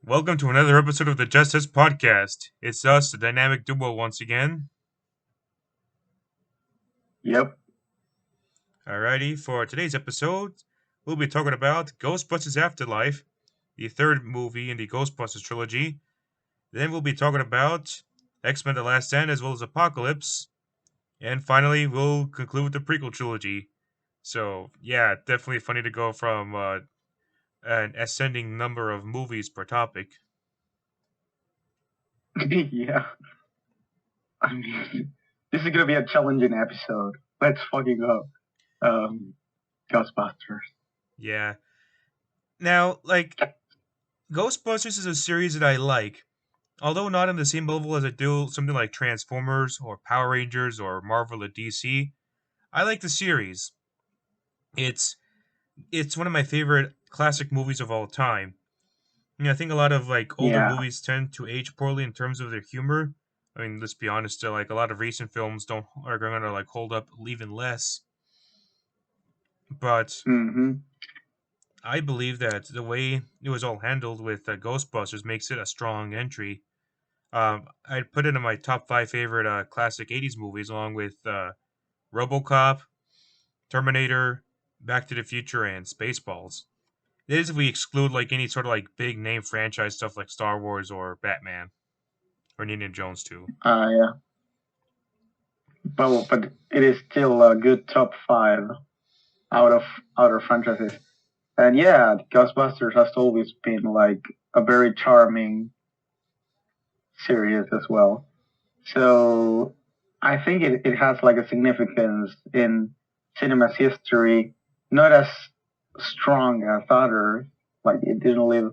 Welcome to another episode of the JUSTUS podcast. It's us, the dynamic duo, once again. Yep. Alrighty, for today's episode, we'll be talking about Ghostbusters Afterlife, the third movie in the Ghostbusters trilogy. Then we'll be talking about X-Men: The Last Stand as well as Apocalypse. And finally, we'll conclude with the Prequel Trilogy. So, yeah, definitely funny to go from an ascending number of movies per topic. Yeah. I mean, this is gonna be a challenging episode. Let's fucking go. Ghostbusters. Yeah. Now, Ghostbusters is a series that I like. Although not on the same level as I do something like Transformers or Power Rangers or Marvel or DC, I like the series. It's it's one of my favorite classic movies of all time. I think a lot of older Yeah. movies tend to age poorly in terms of their humor. I mean, let's be honest, like a lot of recent films don't are going to hold up even less. But Mm-hmm. I believe that the way it was all handled with Ghostbusters makes it a strong entry. I'd put it in my top five favorite classic '80s movies, along with RoboCop, Terminator, Back to the Future, and Spaceballs. That is if we exclude any sort of big name franchise stuff like Star Wars or Batman or Indiana Jones too. Yeah. But it is still a good top five out of other franchises. And yeah, Ghostbusters has always been like a very charming series as well. So I think it has like a significance in cinema's history, not as strong as others, like it didn't leave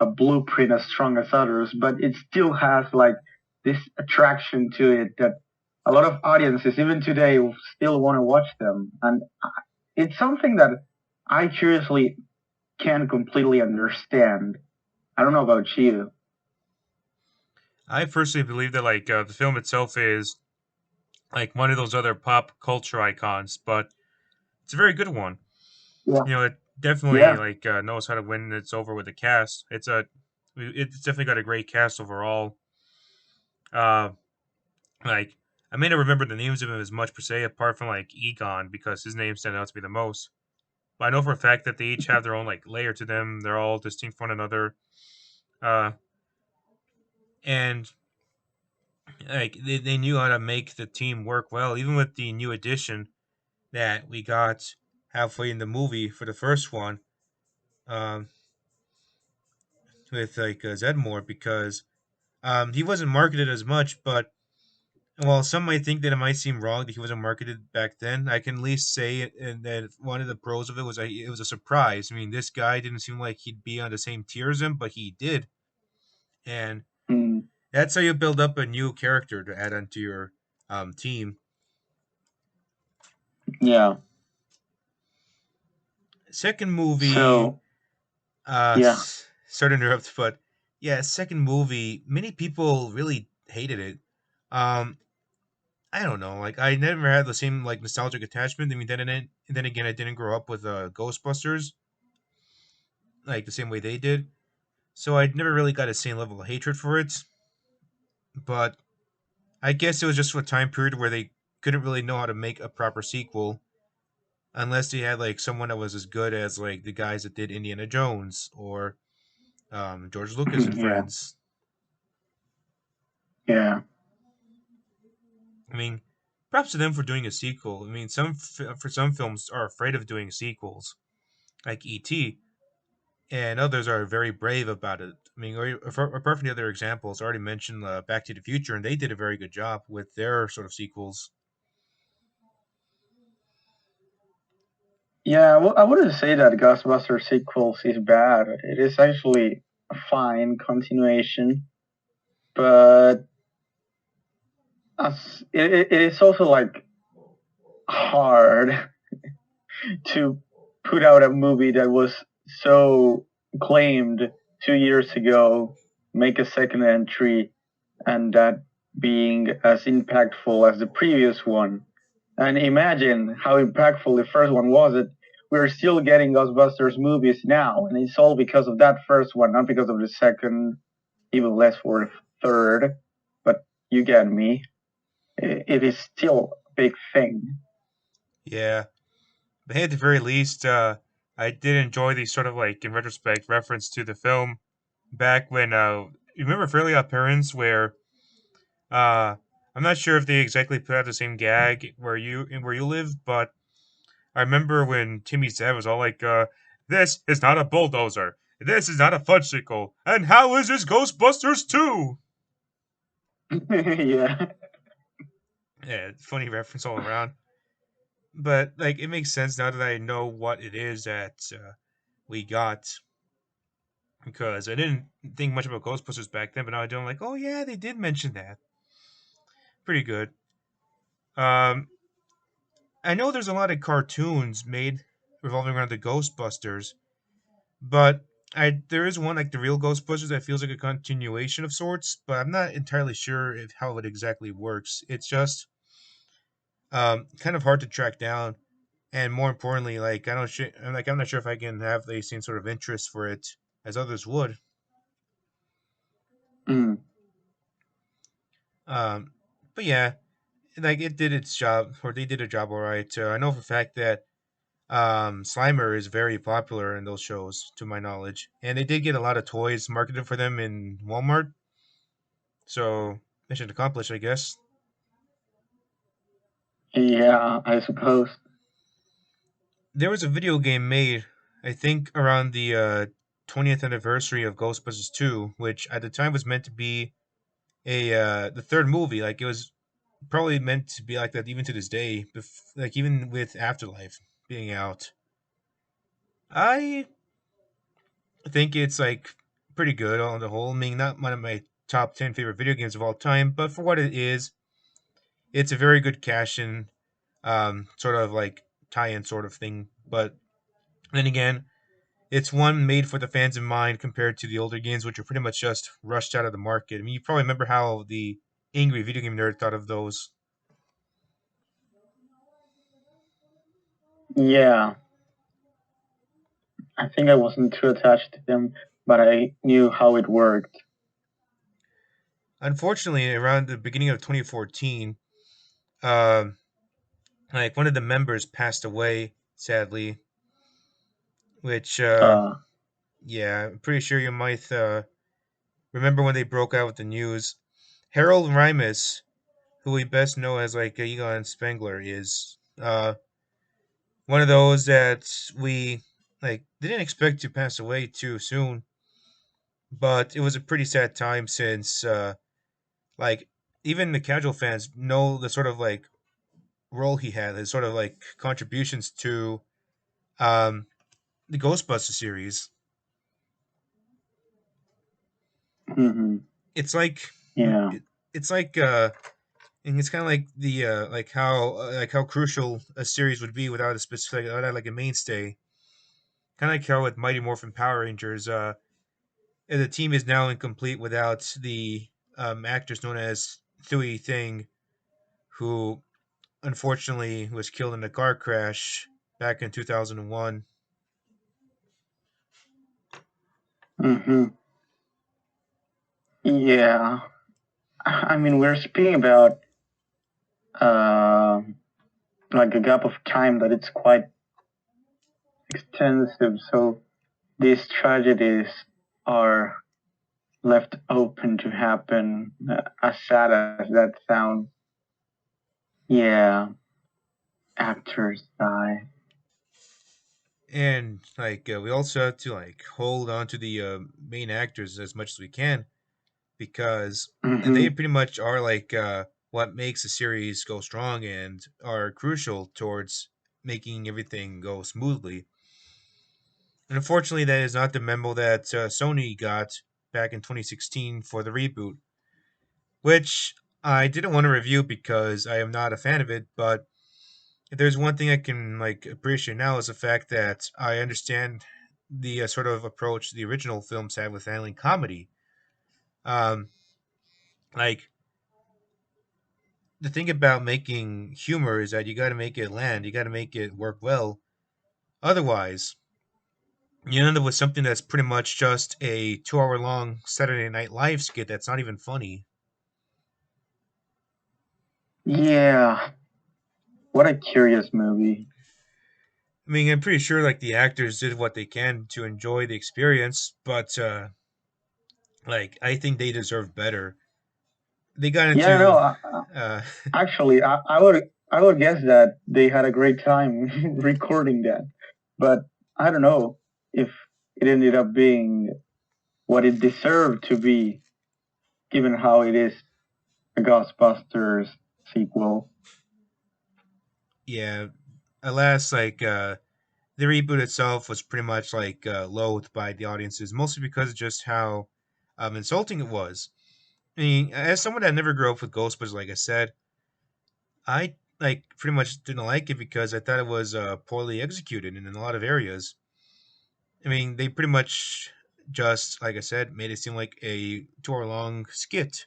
a blueprint as strong as others, but it still has like this attraction to it that a lot of audiences, even today, still want to watch them. And it's something that I curiously can't completely understand. I don't know about you. I personally believe that the film itself is like one of those other pop culture icons, but it's a very good one. Yeah. It definitely Yeah. knows how to win. It's over with the cast. It's definitely got a great cast overall. Uh, like I may not remember the names of them as much per se, apart from Egon because his name stands out to me the most. But I know for a fact that they each have their own layer to them. They're all distinct from one another. Uh, and they knew how to make the team work well, even with the new addition that we got halfway in the movie for the first one. Um, with Zedmore because he wasn't marketed as much, but while some might think that it might seem wrong that he wasn't marketed back then, I can at least say and that one of the pros of it was it was a surprise. I mean, this guy didn't seem like he'd be on the same tier as him, but he did, and Mm, that's how you build up a new character to add onto your team. yeah. Second movie, So yeah. sorry to interrupt, but yeah, second movie, many people really hated it. Um, I don't know. I never had the same nostalgic attachment. I mean, then again, I didn't grow up with Ghostbusters like the same way they did, so I never really got the same level of hatred for it. But I guess it was just a time period where they couldn't really know how to make a proper sequel unless they had someone that was as good as the guys that did Indiana Jones or George Lucas and Yeah. friends. Yeah. I mean, props to them for doing a sequel. I mean, for some films are afraid of doing sequels, like E.T., and others are very brave about it. I mean, apart from the other examples, I already mentioned Back to the Future, and they did a very good job with their sort of sequels. Yeah, well, I wouldn't say that Ghostbusters sequels is bad. It is actually a fine continuation, but it is also like hard to put out a movie that was so acclaimed 2 years ago, make a second entry, and that being as impactful as the previous one. And imagine how impactful the first one was. we're still getting Ghostbusters movies now, and it's all because of that first one, not because of the second, even less for the third. But you get me. It is still a big thing. Yeah, but hey, at the very least, I did enjoy the sort of like in retrospect reference to the film back when you remember Fairly Odd Parents where uh I'm not sure if they exactly put out the same gag where you live, but I remember when Timmy's dad was all like, "This is not a bulldozer. This is not a fudgesicle. And how is this Ghostbusters 2?" Yeah. Yeah, funny reference all around. But like, it makes sense now that I know what it is that we got because I didn't think much about Ghostbusters back then, but now I do. I'm like, oh yeah, they did mention that. Pretty good. Um, I know there's a lot of cartoons made revolving around the Ghostbusters, but I there is one like the real Ghostbusters that feels like a continuation of sorts, but I'm not entirely sure if how it exactly works. It's just kind of hard to track down, and more importantly, like I'm not sure if I can have the same sort of interest for it as others would. Mm. Um, but yeah, like it did its job, or they did a job all right. I know for a fact that Slimer is very popular in those shows, to my knowledge, and they did get a lot of toys marketed for them in Walmart. So mission accomplished, I guess. Yeah, I suppose. There was a video game made, I think, around the 20th anniversary of Ghostbusters 2, which at the time was meant to be a the third movie. Like it was probably meant to be like that even to this day. Like even with Afterlife being out, I think it's like pretty good on the whole. I mean, not one of my top 10 favorite video games of all time, but for what it is, it's a very good cash in, sort of like tie-in sort of thing. But then again, it's one made for the fans in mind compared to the older games, which are pretty much just rushed out of the market. I mean, you probably remember how the angry video game nerd thought of those. Yeah, I think I wasn't too attached to them, but I knew how it worked. Unfortunately, around the beginning of 2014, uh, like one of the members passed away, sadly. Which, Uh, yeah, I'm pretty sure you might remember when they broke out with the news. Harold Ramis, who we best know as like Egon Spengler, is one of those that we like didn't expect to pass away too soon. But it was a pretty sad time since like even the casual fans know the sort of like role he had, his sort of like contributions to um the Ghostbusters series. hmm It's like Yeah. it's like and it's kind of like the like how crucial a series would be without a specific without like a mainstay. Kind of like how with Mighty Morphin Power Rangers, the team is now incomplete without the actors known as Thuy Thing, who unfortunately was killed in a car crash back in 2001. hmm Yeah. I mean, we're speaking about uh, like a gap of time that it's quite extensive. So these tragedies are left open to happen. As sad as that sounds, yeah, actors die. And like we also have to like hold on to the main actors as much as we can because they hmm pretty much are like what makes a series go strong and are crucial towards making everything go smoothly. And unfortunately, that is not the memo that Sony got back in 2016 for the reboot, which I didn't want to review because I am not a fan of it. But if there's one thing I can like appreciate now is the fact that I understand the sort of approach the original films had with handling comedy. Um, like the thing about making humor is that you got to make it land, you got to make it work well. Otherwise, you end up with something that's pretty much just a 2 hour long Saturday Night Live skit that's not even funny. Yeah, what a curious movie. I mean, I'm pretty sure like the actors did what they can to enjoy the experience, but like I think they deserve better. They got Yeah, no, into uh, actually, I would guess that they had a great time recording that, but I don't know if it ended up being what it deserved to be, given how it is a Ghostbusters sequel. yeah, alas, like the reboot itself was pretty much like loathed by the audiences, mostly because of just how insulting it was. I mean, as someone that never grew up with Ghostbusters, like I said, I like pretty much didn't like it because I thought it was poorly executed in a lot of areas. I mean, they pretty much just, like I said, made it seem like a 2 hour long skit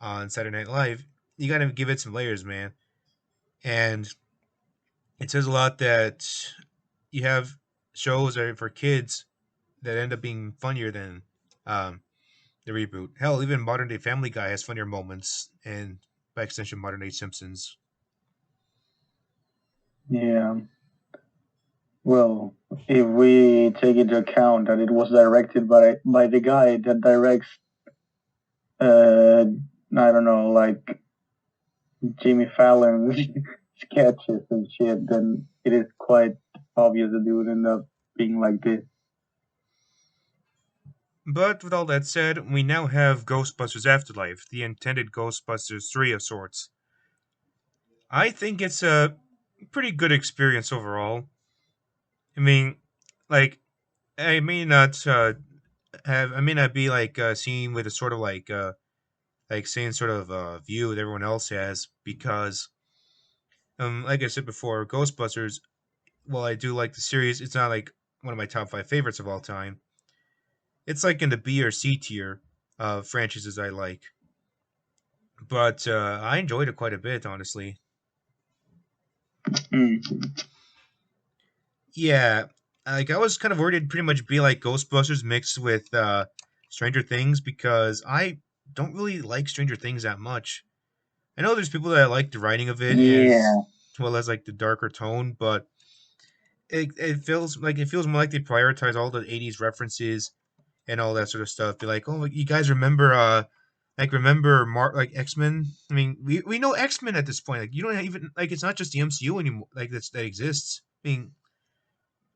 on Saturday Night Live. You got to give it some layers, man. And it says a lot that you have shows that are for kids that end up being funnier than um, the reboot. Hell, even modern day Family Guy has funnier moments, and by extension, modern day Simpsons. Yeah, well, if we take into account that it was directed by the guy that directs, uh, I don't know, like Jimmy Fallon's sketches and shit, then it is quite obvious that it would end up being like this. But with all that said, we now have Ghostbusters Afterlife, the intended Ghostbusters 3 of sorts. I think it's a pretty good experience overall. I mean, like, I may not I may not be like seen with a sort of like same sort of view that everyone else has because, like I said before, Ghostbusters. While I do like the series, it's not like one of my top five favorites of all time. It's like in the B or C tier of franchises I like. But I enjoyed it quite a bit, honestly. Mm. Yeah, like I was kind of worried it'd pretty much be like Ghostbusters mixed with Stranger Things because I don't really like Stranger Things that much. I know there's people that like the writing of it as Yeah, well as like the darker tone, but it feels more like they prioritize all the '80s references and all that sort of stuff. Be like, oh, you guys remember like X Men? I mean, we know X Men at this point. Like you don't even like it's not just the MCU anymore. Like that exists. I mean,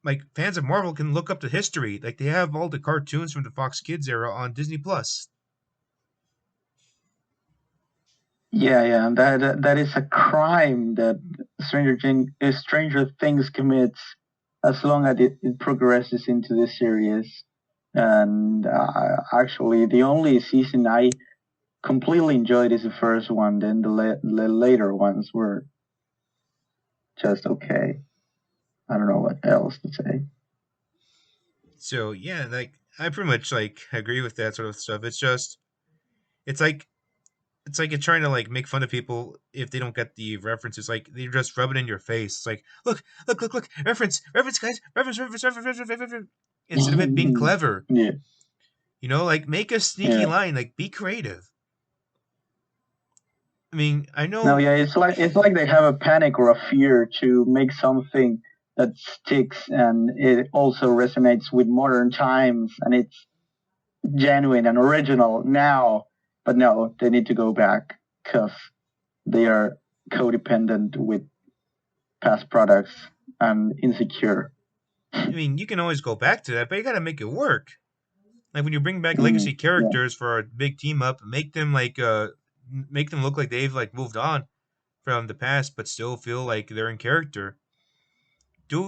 like fans of Marvel can look up the history. Like they have all the cartoons from the Fox Kids era on Disney Plus. yeah, and that is a crime that Stranger Things commits as long as it progresses into the series. And actually, the only season I completely enjoyed is the first one. Then the later ones were just okay. I don't know what else to say. So yeah, like I pretty much like agree with that sort of stuff. It's like it's like you're trying to like make fun of people if they don't get the references. Like they just rub it in your face. It's like, look, reference, guys, reference. Instead of it being clever, Yeah, like make a sneaky yeah. line, like be creative. I mean, I No, know. yeah, it's like they have a panic or a fear to make something that sticks and it also resonates with modern times and it's genuine and original now. But no, they need to go back because they are codependent with past products and insecure. I mean, you can always go back to that, but you got to make it work. Like when you bring back legacy Mm, yeah. characters for a big team up, make them look like they've like moved on from the past, but still feel like they're in character. Do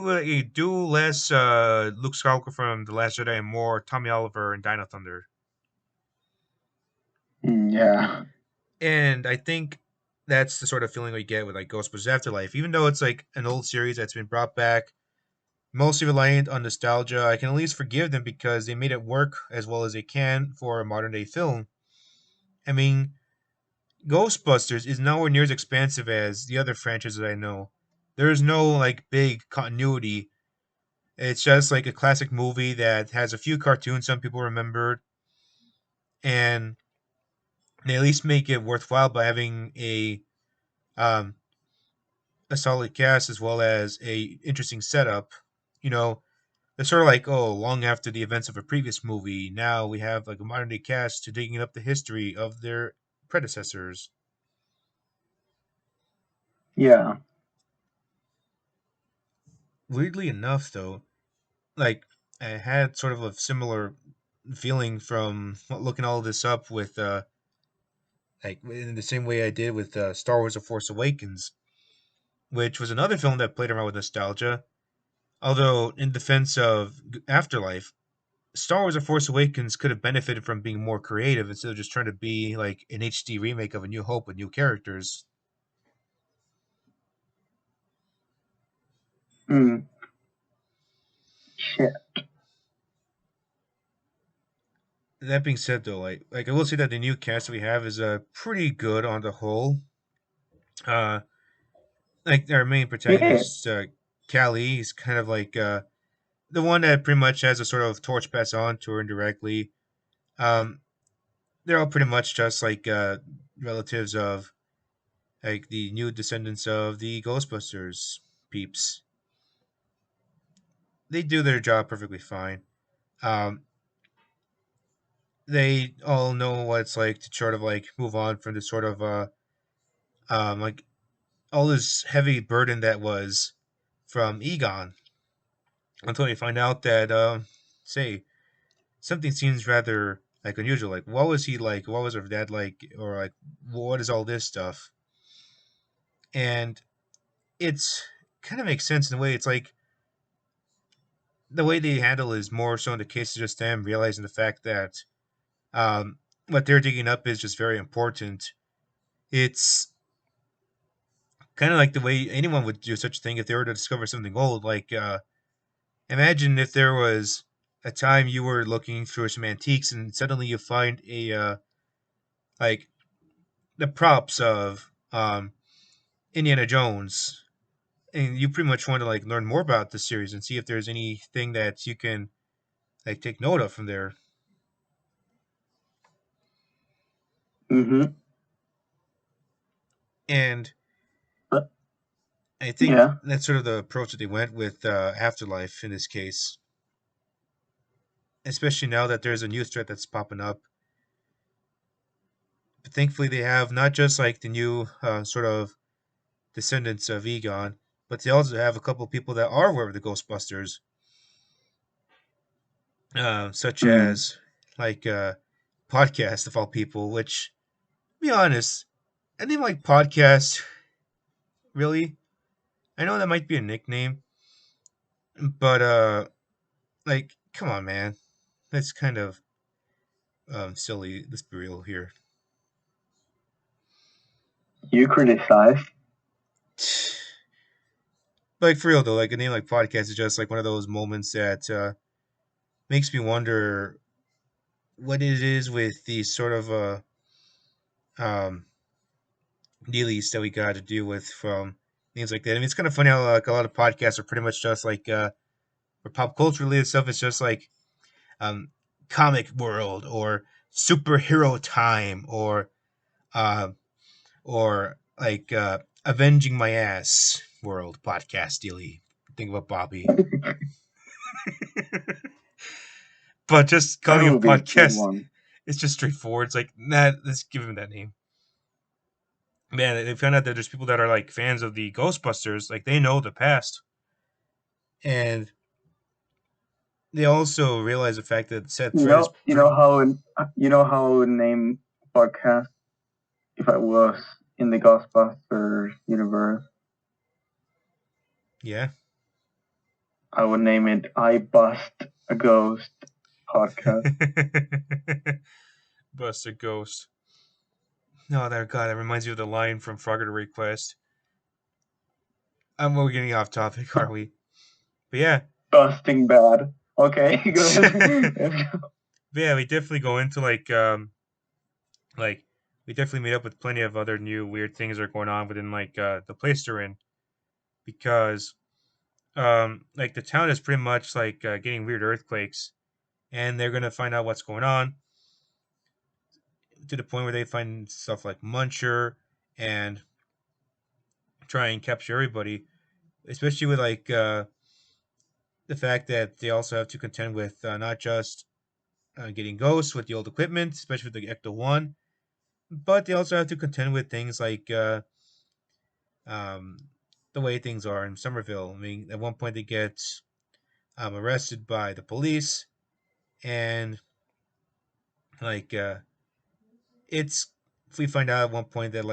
less Luke Skywalker from The Last Jedi and more Tommy Oliver and Dino Thunder. Yeah. And I think that's the sort of feeling we get with like Ghostbusters Afterlife. Even though it's like an old series that's been brought back, mostly reliant on nostalgia, I can at least forgive them because they made it work as well as they can for a modern day film. I mean, Ghostbusters is nowhere near as expansive as the other franchises I know. There is no like big continuity It's just like a classic movie that has a few cartoons some people remembered, and they at least make it worthwhile by having um, a solid cast as well as a interesting setup. You know, it's sort of like, oh, long after the events of a previous movie, now we have like a modern day cast to digging up the history of their predecessors. Yeah. Weirdly enough, though, like I had sort of a similar feeling from looking all this up with like in the same way I did with Star Wars: The Force Awakens, which was another film that played around with nostalgia. Although, in defense of Afterlife, Star Wars: The Force Awakens could have benefited from being more creative instead of just trying to be like an HD remake of A New Hope with new characters. Mm. Shit. That being said, though, like I will say that the new cast we have is pretty good on the whole. Uh, like our main It is. protagonist, Callie, is kind of like the one that pretty much has a sort of torch pass on to her indirectly. Um, they're all pretty much just like relatives of like the new descendants of the Ghostbusters peeps. They do their job perfectly fine. Um, they all know what it's like to sort of like move on from this sort of like all this heavy burden that was from Egon until you find out that say something seems rather like unusual. Like what was he like? What was her dad like? Or like what is all this stuff? And it's kind of makes sense in a way. It's like the way they handle is more so in the case of just them realizing the fact that um, what they're digging up is just very important. It's kind of like the way anyone would do such a thing if they were to discover something old. Like, imagine if there was a time you were looking through some antiques and suddenly you find a like the props of Indiana Jones, and you pretty much want to like learn more about the series and see if there's anything that you can like take note of from there. Mm-hmm. And But I think yeah. that's sort of the approach that they went with Afterlife in this case, especially now that there's a new threat that's popping up. But thankfully, they have not just like the new sort of descendants of Egon, but they also have a couple of people that are aware of the Ghostbusters, such Mm. as like podcast of all people. Which, to be honest, a name like podcast, really, I know that might be a nickname, but like, come on, man, that's kind of silly. Let's be real here. You criticize. Like for real though, like a name like podcast is just like one of those moments that makes me wonder what it is with these sort of um dealies that we got to deal with from things like that. I mean, it's kind of funny how like a lot of podcasts are pretty much just like for pop culture related stuff. It's just like um comic world or superhero time uh, or like avenging my ass world podcast dealy. Think about Bobby, but just That calling it would be a good podcast, one. it's just straightforward. It's like, nah, let's give him that name. Man, they found out that there's people that are like fans of the Ghostbusters, like they know the past, and they also realize the fact that Seth You Thread is know, pretty. you know how I would name podcast if I was in the Ghostbusters universe. Yeah. I would name it "I Bust a Ghost" podcast. Buster Ghost. No, that God, that reminds you of the line from Frogger to Request. We're getting off topic, are we? But yeah, Busting bad. Okay, go but ahead. yeah, we definitely go into like we definitely meet up with plenty of other new weird things that are going on within like the place they're in because Like the town is pretty much like getting weird earthquakes, and they're gonna find out what's going on to the point where they find stuff like Muncher and try and capture everybody, especially with like the fact that they also have to contend with not just getting ghosts with the old equipment, especially with the Ecto One, but they also have to contend with things like um, the way things are in Somerville. I mean, at one point they get arrested by the police, and like it's we find out at one point that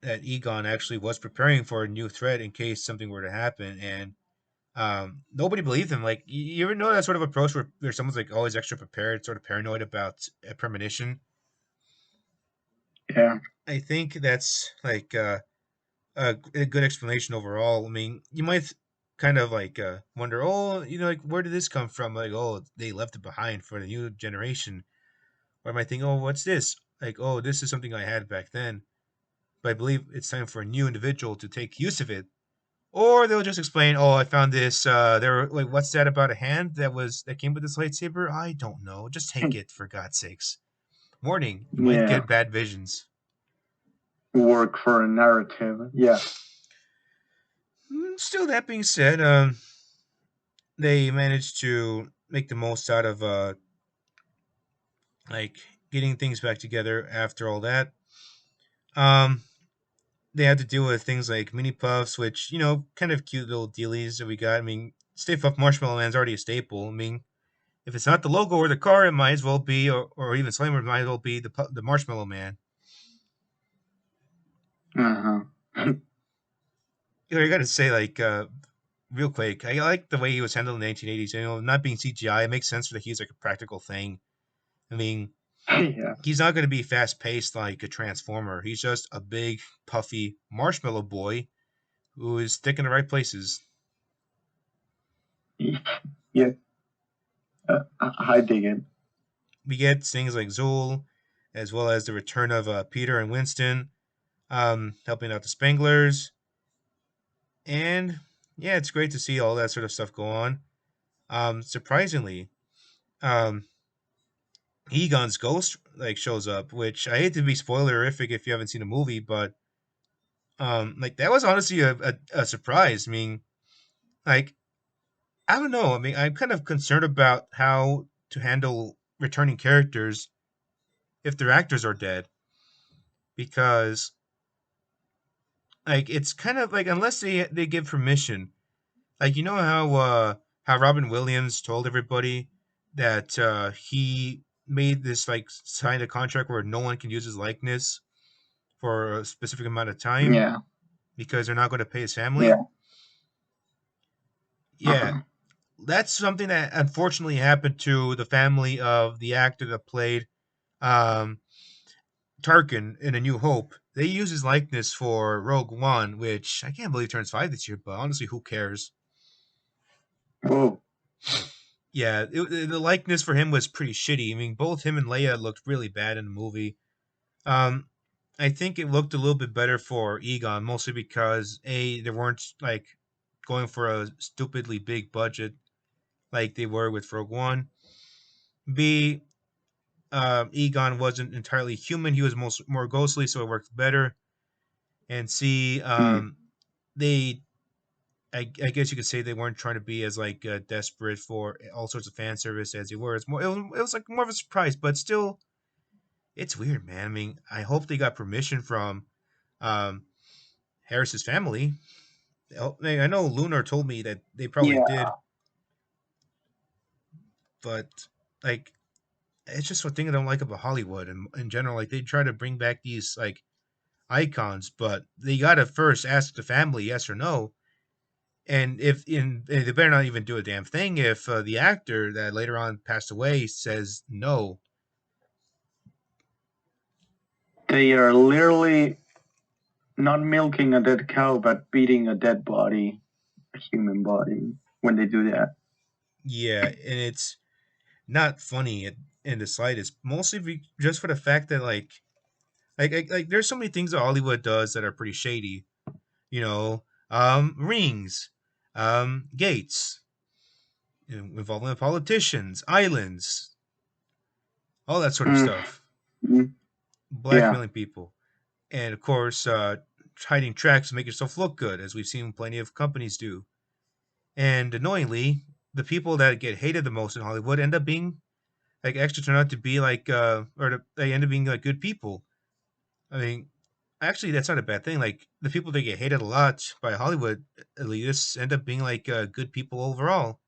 that Egon actually was preparing for a new threat in case something were to happen, and nobody believed him. Like you ever know that sort of approach where someone's like always extra prepared, sort of paranoid about a premonition. Yeah. I think that's like a good explanation overall. I mean, you might kind of like wonder, oh, like where did this come from? Like, oh, they left it behind for the new generation. Or I might think, oh, what's this? Like, oh, this is something I had back then. But I believe it's time for a new individual to take use of it. Or they'll just explain, oh, I found this. There, like, what's that about a hand that came with this lightsaber? I don't know. Just take it for God's sakes. Warning: you might Yeah. get bad visions. Work for a narrative. Yeah. Still, that being said, they managed to make the most out of like getting things back together after all that. Um, they had to deal with things like mini puffs, which kind of cute little dealies that we got. I mean, Stay Puft Marshmallow Man's already a staple. I mean, if it's not the logo or the car, it might as well be, or even Slimer, it might as well be the Marshmallow Man. Uh huh. You got to say like real quick, I like the way he was handled in the 1980s. Not being CGI, it makes sense that he's like a practical thing. I mean, Yeah. he's not going to be fast paced like a transformer. He's just a big, puffy marshmallow boy who is thick in the right places. Yeah. I dig it. We get things like Zool, as well as the return of Peter and Winston, helping out the Spanglers, and yeah, it's great to see all that sort of stuff go on. Surprisingly, um, Egon's ghost like shows up, which I hate to be spoilerific if you haven't seen the movie, but like that was honestly a surprise. I mean, like I don't know. I mean, I'm kind of concerned about how to handle returning characters if their actors are dead because like it's kind of like unless they give permission. Like how Robin Williams told everybody that he made this like signed a contract where no one can use his likeness for a specific amount of time Yeah. because they're not going to pay his family. Yeah. Yeah, that's something that unfortunately happened to the family of the actor that played um, Tarkin in A New Hope. They use his likeness for Rogue One, which I can't believe turns 5 this year, but honestly, who cares? Oh. Yeah, the likeness for him was pretty shitty. I mean, both him and Leia looked really bad in the movie. Um, I think it looked a little bit better for Egon, mostly because A, they weren't like going for a stupidly big budget like they were with Rogue One. B, Egon wasn't entirely human; he was more ghostly, so it worked better. And C, Hmm. they I guess you could say they weren't trying to be as like desperate for all sorts of fan service as they were. It was like more of a surprise, but still, it's weird, man. I mean, I hope they got permission from um, Harris's family. I know Lunar told me that they probably Yeah. did, but like it's just one thing I don't like about Hollywood and in general. Like they try to bring back these like icons, but they gotta first ask the family yes or no. And they better not even do a damn thing if the actor that later on passed away says no. They are literally not milking a dead cow, but beating a dead body, a human body, when they do that. Yeah, and it's not funny in the slightest. Mostly just for the fact that like there's so many things that Hollywood does that are pretty shady. You know, rings, gates, involving politicians, islands, all that sort of Mm, stuff. mm, yeah. Blackmailing people. And of course, hiding tracks to make yourself look good, as we've seen plenty of companies do. And annoyingly, the people that get hated the most in Hollywood end up being like actually turn out to be like they end up being like good people. I mean, actually, that's not a bad thing. Like the people that get hated a lot by Hollywood elitists end up being like good people overall.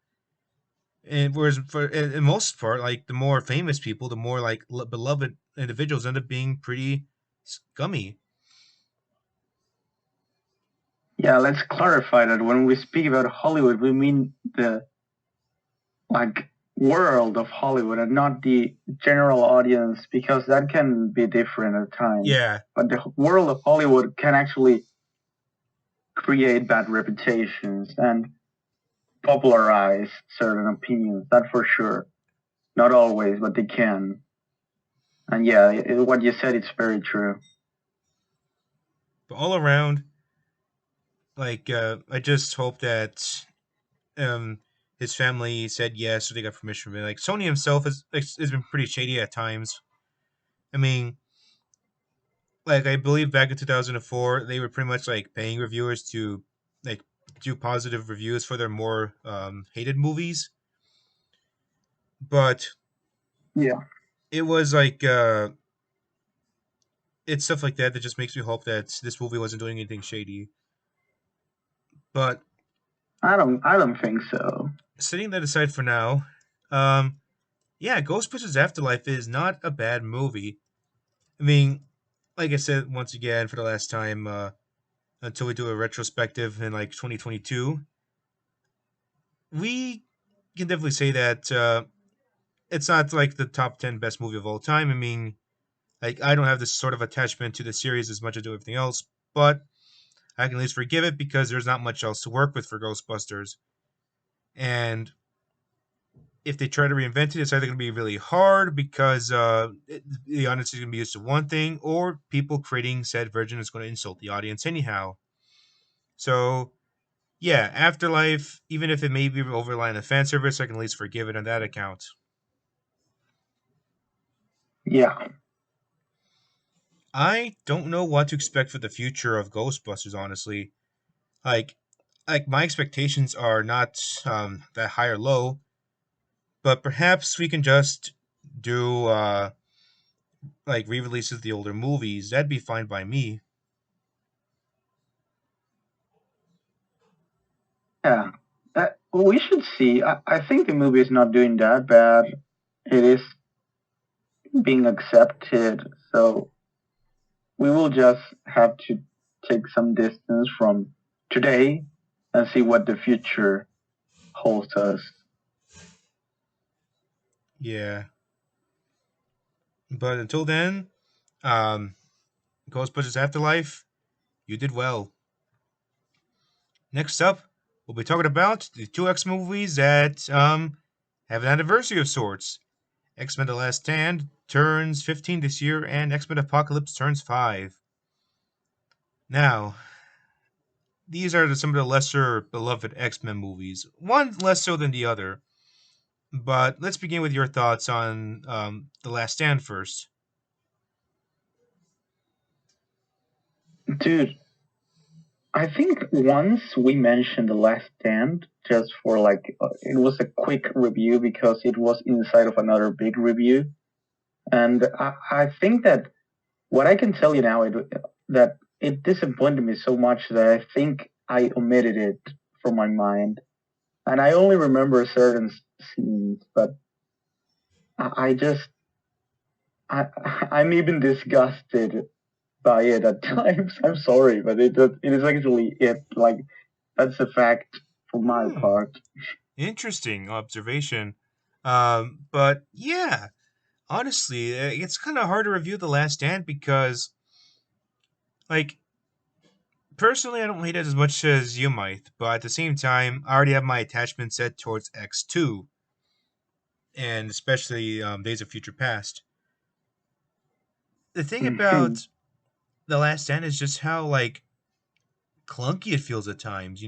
And whereas for in most part, like the more famous people, the more like beloved individuals end up being pretty scummy. Yeah, let's clarify that when we speak about Hollywood, we mean the like world of Hollywood and not the general audience because that can be different at times. Yeah, But the world of Hollywood can actually create bad reputations and popularize certain opinions. That for sure. Not always, but they can. And yeah, what you said is very true. but all around, like I just hope that um his family said yes, so they got permission from it. Like Sony himself has been pretty shady at times. I mean, like I believe back in 2004, they were pretty much like paying reviewers to like do positive reviews for their more hated movies, but Yeah. it was like it's stuff like that that just makes me hope that this movie wasn't doing anything shady. But I don't think so. setting that aside for now, um, yeah, Ghostbusters Afterlife is not a bad movie. I mean, like I said once again for the last time, until we do a retrospective in like 2022, we can definitely say that it's not like the top 10 best movie of all time. I mean, like I don't have this sort of attachment to the series as much as I do everything else, but I can at least forgive it because there's not much else to work with for Ghostbusters. And if they try to reinvent it, it's either going to be really hard because the audience is going to be used to one thing, or people creating said version is going to insult the audience anyhow. So, yeah, Afterlife, even if it may be overlying the fan service, I can at least forgive it on that account. Yeah. I don't know what to expect for the future of Ghostbusters, honestly. Like, like my expectations are not that high or low, but perhaps we can just do like re-releases of the older movies. That'd be fine by me. Yeah. We should see. I think the movie is not doing that bad. It is being accepted. So we will just have to take some distance from today and see what the future holds us. Yeah, but until then, um, Ghostbusters Afterlife, you did well. Next up, we'll be talking about the two X movies that have an anniversary of sorts. X Men: The Last Stand turns 15 this year, and X Men: Apocalypse turns 5. Now, these are some of the lesser beloved X Men movies. One less so than the other. But let's begin with your thoughts on The Last Stand first. Dude, I think once we mentioned The Last Stand just for like, it was a quick review because it was inside of another big review. And I think that what I can tell you now is that it disappointed me so much that I think I omitted it from my mind. And I only remember certain scenes, but I just, I, I'm even disgusted by it at times. I'm sorry, but it is actually it. Like, that's a fact for my Hmm, part. interesting observation. But yeah, honestly, it's kind of hard to review The Last Stand because, like, personally, I don't hate it as much as you might, but at the same time, I already have my attachment set towards X2, and especially Days of Future Past. The thing Mhm. about The Last Stand is just how, like, clunky it feels at times.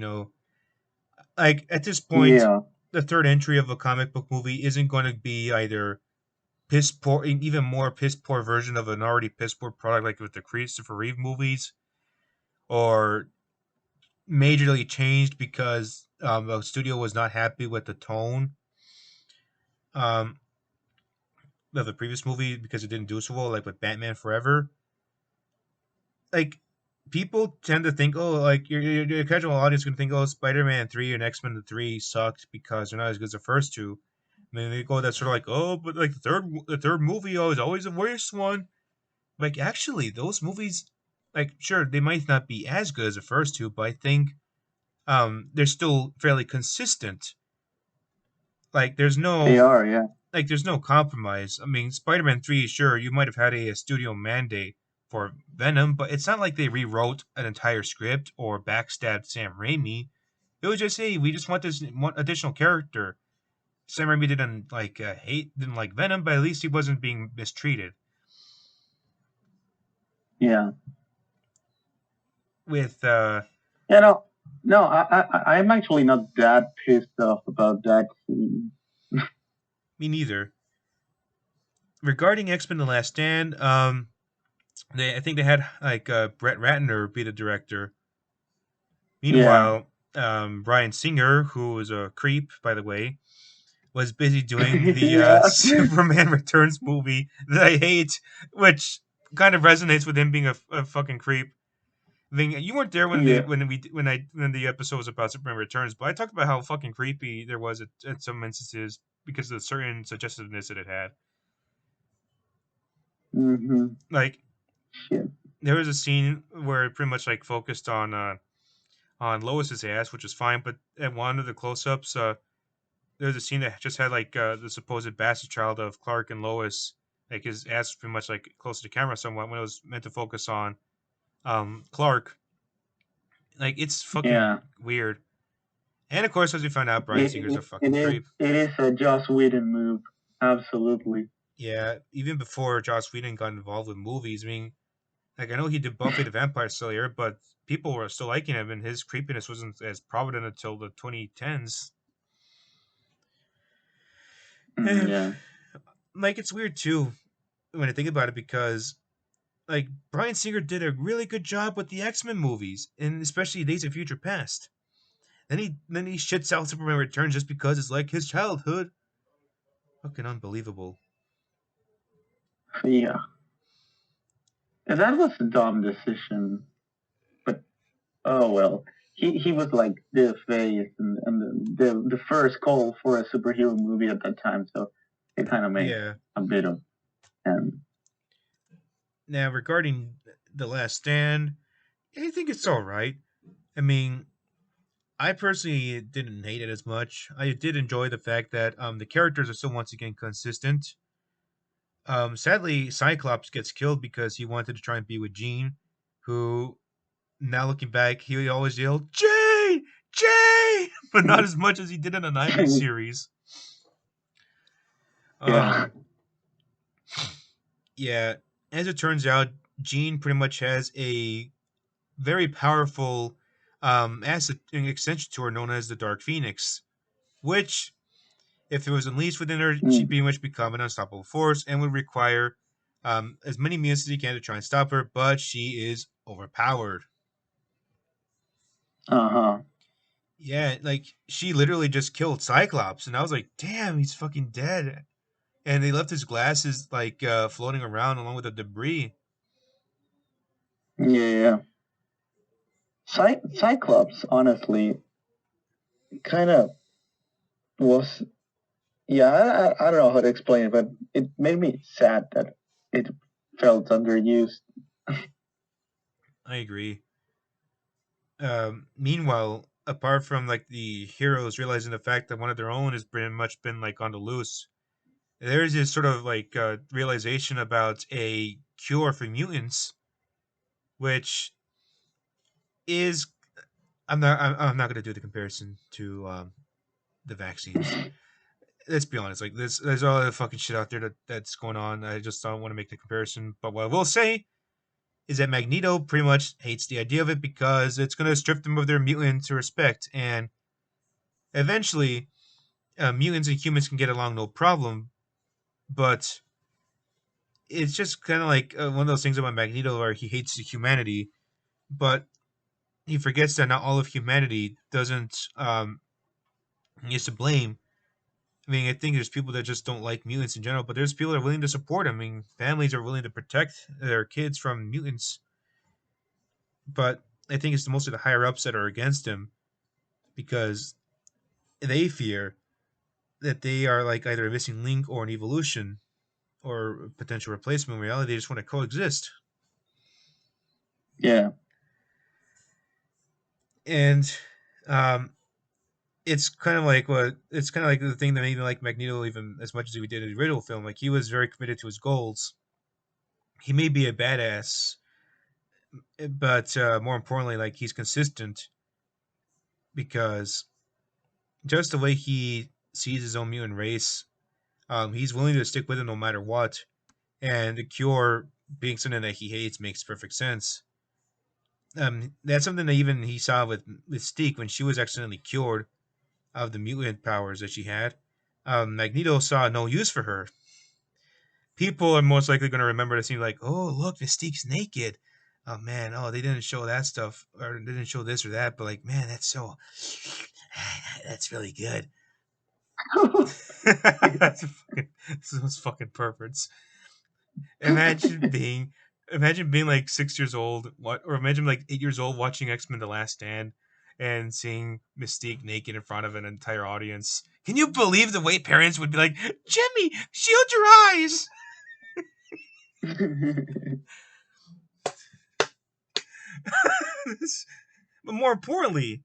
Like at this point, Yeah, the third entry of a comic book movie isn't going to be either piss poor, even more piss poor version of an already piss poor product, like with the Christopher Reeve movies, or majorly changed because the studio was not happy with the tone um, of the previous movie because it didn't do so well, like with Batman Forever. Like people tend to think, oh, like your casual audience can think, oh, Spider-Man 3 and X-Men 3 sucked because they're not as good as the first two. And then they go that sort of like, oh, but like the third movie is always the worst one. Like actually, those movies, like sure they might not be as good as the first two, but I think they're still fairly consistent. Like they are. Yeah, there's no compromise. I mean, Spider-Man 3, sure, you might have had a studio mandate for Venom, but it's not like they rewrote an entire script or backstabbed Sam Raimi. It was just, hey, we just want this one additional character. Sam Raimi didn't like Venom, but at least he wasn't being mistreated. yeah, With yeah. No, no. I'm actually not that pissed off about that scene. me neither. Regarding X-Men: The Last Stand, I think they had like Brett Ratner be the director. Yeah, Meanwhile, Bryan Singer, who is a creep, by the way, was busy doing the yeah, Superman Returns movie that I hate, which kind of resonates with him being a fucking creep. I mean, you weren't there when the yeah. when we when the episode was about Superman Returns, but I talked about how fucking creepy there was at some instances because of the certain suggestiveness that it had. Mm-hmm. Like Shit. there was a scene where it pretty much like focused on Lois's ass, which was fine, but at one of the close-ups, there's a scene that just had like the supposed bastard child of Clark and Lois, like his ass was pretty much like close to the camera somewhat when it was meant to focus on Clark. Like it's fucking Yeah. weird. And of course, as we found out, Brian It, Singer's a it, it fucking is. creep. It is a Joss Whedon move. Absolutely. Yeah, even before Joss Whedon got involved with movies, I mean, like I know he did Buffy the Vampire Slayer, but people were still liking him, and his creepiness wasn't as prominent until the 2010s. Mm, And yeah. like it's weird too when I think about it because like Brian Singer did a really good job with the X Men movies, and especially Days of Future Past. Then he shits out Superman Returns just because it's like his childhood. Fucking unbelievable. Yeah. And that was a dumb decision, but oh well. He was like the face and the first call for a superhero movie at that time, so it kind of makes Yeah. a bit of sense. Now regarding the Last Stand, I think it's all right. I mean, I personally didn't hate it as much. I did enjoy the fact that the characters are still once again consistent. Sadly, Cyclops gets killed because he wanted to try and be with Jean, who now looking back, he always yelled, Jane! Jane! But not as much as he did in the 90s series. Yeah. Um, yeah, as it turns out, Jean pretty much has a very powerful asset an extension to her known as the Dark Phoenix, which, if it was unleashed within her, she'd Mm. pretty much become an unstoppable force and would require as many mutants as he can to try and stop her, but she is overpowered. Uh-huh. Yeah, like she literally just killed Cyclops, and I was like, "Damn, he's fucking dead." And they left his glasses like floating around along with the debris. Yeah, yeah. Cyclops, honestly, kind of was. Yeah, I don't know how to explain it, but it made me sad that it felt underused. I agree. Meanwhile, apart from like the heroes realizing the fact that one of their own has pretty much been like on the loose, there's this sort of like realization about a cure for mutants, which is I'm not going to do the comparison to the vaccines. Let's be honest, like there's all the fucking shit out there that's going on. I just don't want to make the comparison. But what I will say is that Magneto pretty much hates the idea of it because it's going to strip them of their mutant respect, and eventually, mutants and humans can get along no problem. But it's just kind of like one of those things about Magneto where he hates the humanity, but he forgets that not all of humanity doesn't is to blame. I mean, I think there's people that just don't like mutants in general, but there's people that are willing to support them. I mean, families are willing to protect their kids from mutants, but I think it's mostly the higher ups that are against him because they fear that they are like either a missing link or an evolution or a potential replacement. In reality, they just want to coexist. Yeah. And um, it's kind of like what it's kind of like the thing that made me like Magneto even as much as we did in the original film. Like he was very committed to his goals. He may be a badass, but more importantly, like he's consistent because just the way he sees his own mutant race, he's willing to stick with it no matter what. And the cure being something that he hates makes perfect sense. That's something that even he saw with Mystique when she was accidentally cured of the mutant powers that she had. Magneto saw no use for her. People are most likely going to remember the scene like, oh, look, Mystique's naked. Oh, man, oh, they didn't show that stuff, or they didn't show this or that, but like, man, that's so, that's really good. That's fucking, those fucking perverts. Imagine being, imagine being like 6 years old, what, or imagine like 8 years old watching X Men: The Last Stand, and seeing Mystique naked in front of an entire audience. Can you believe the way parents would be like, Jimmy, shield your eyes? But more importantly,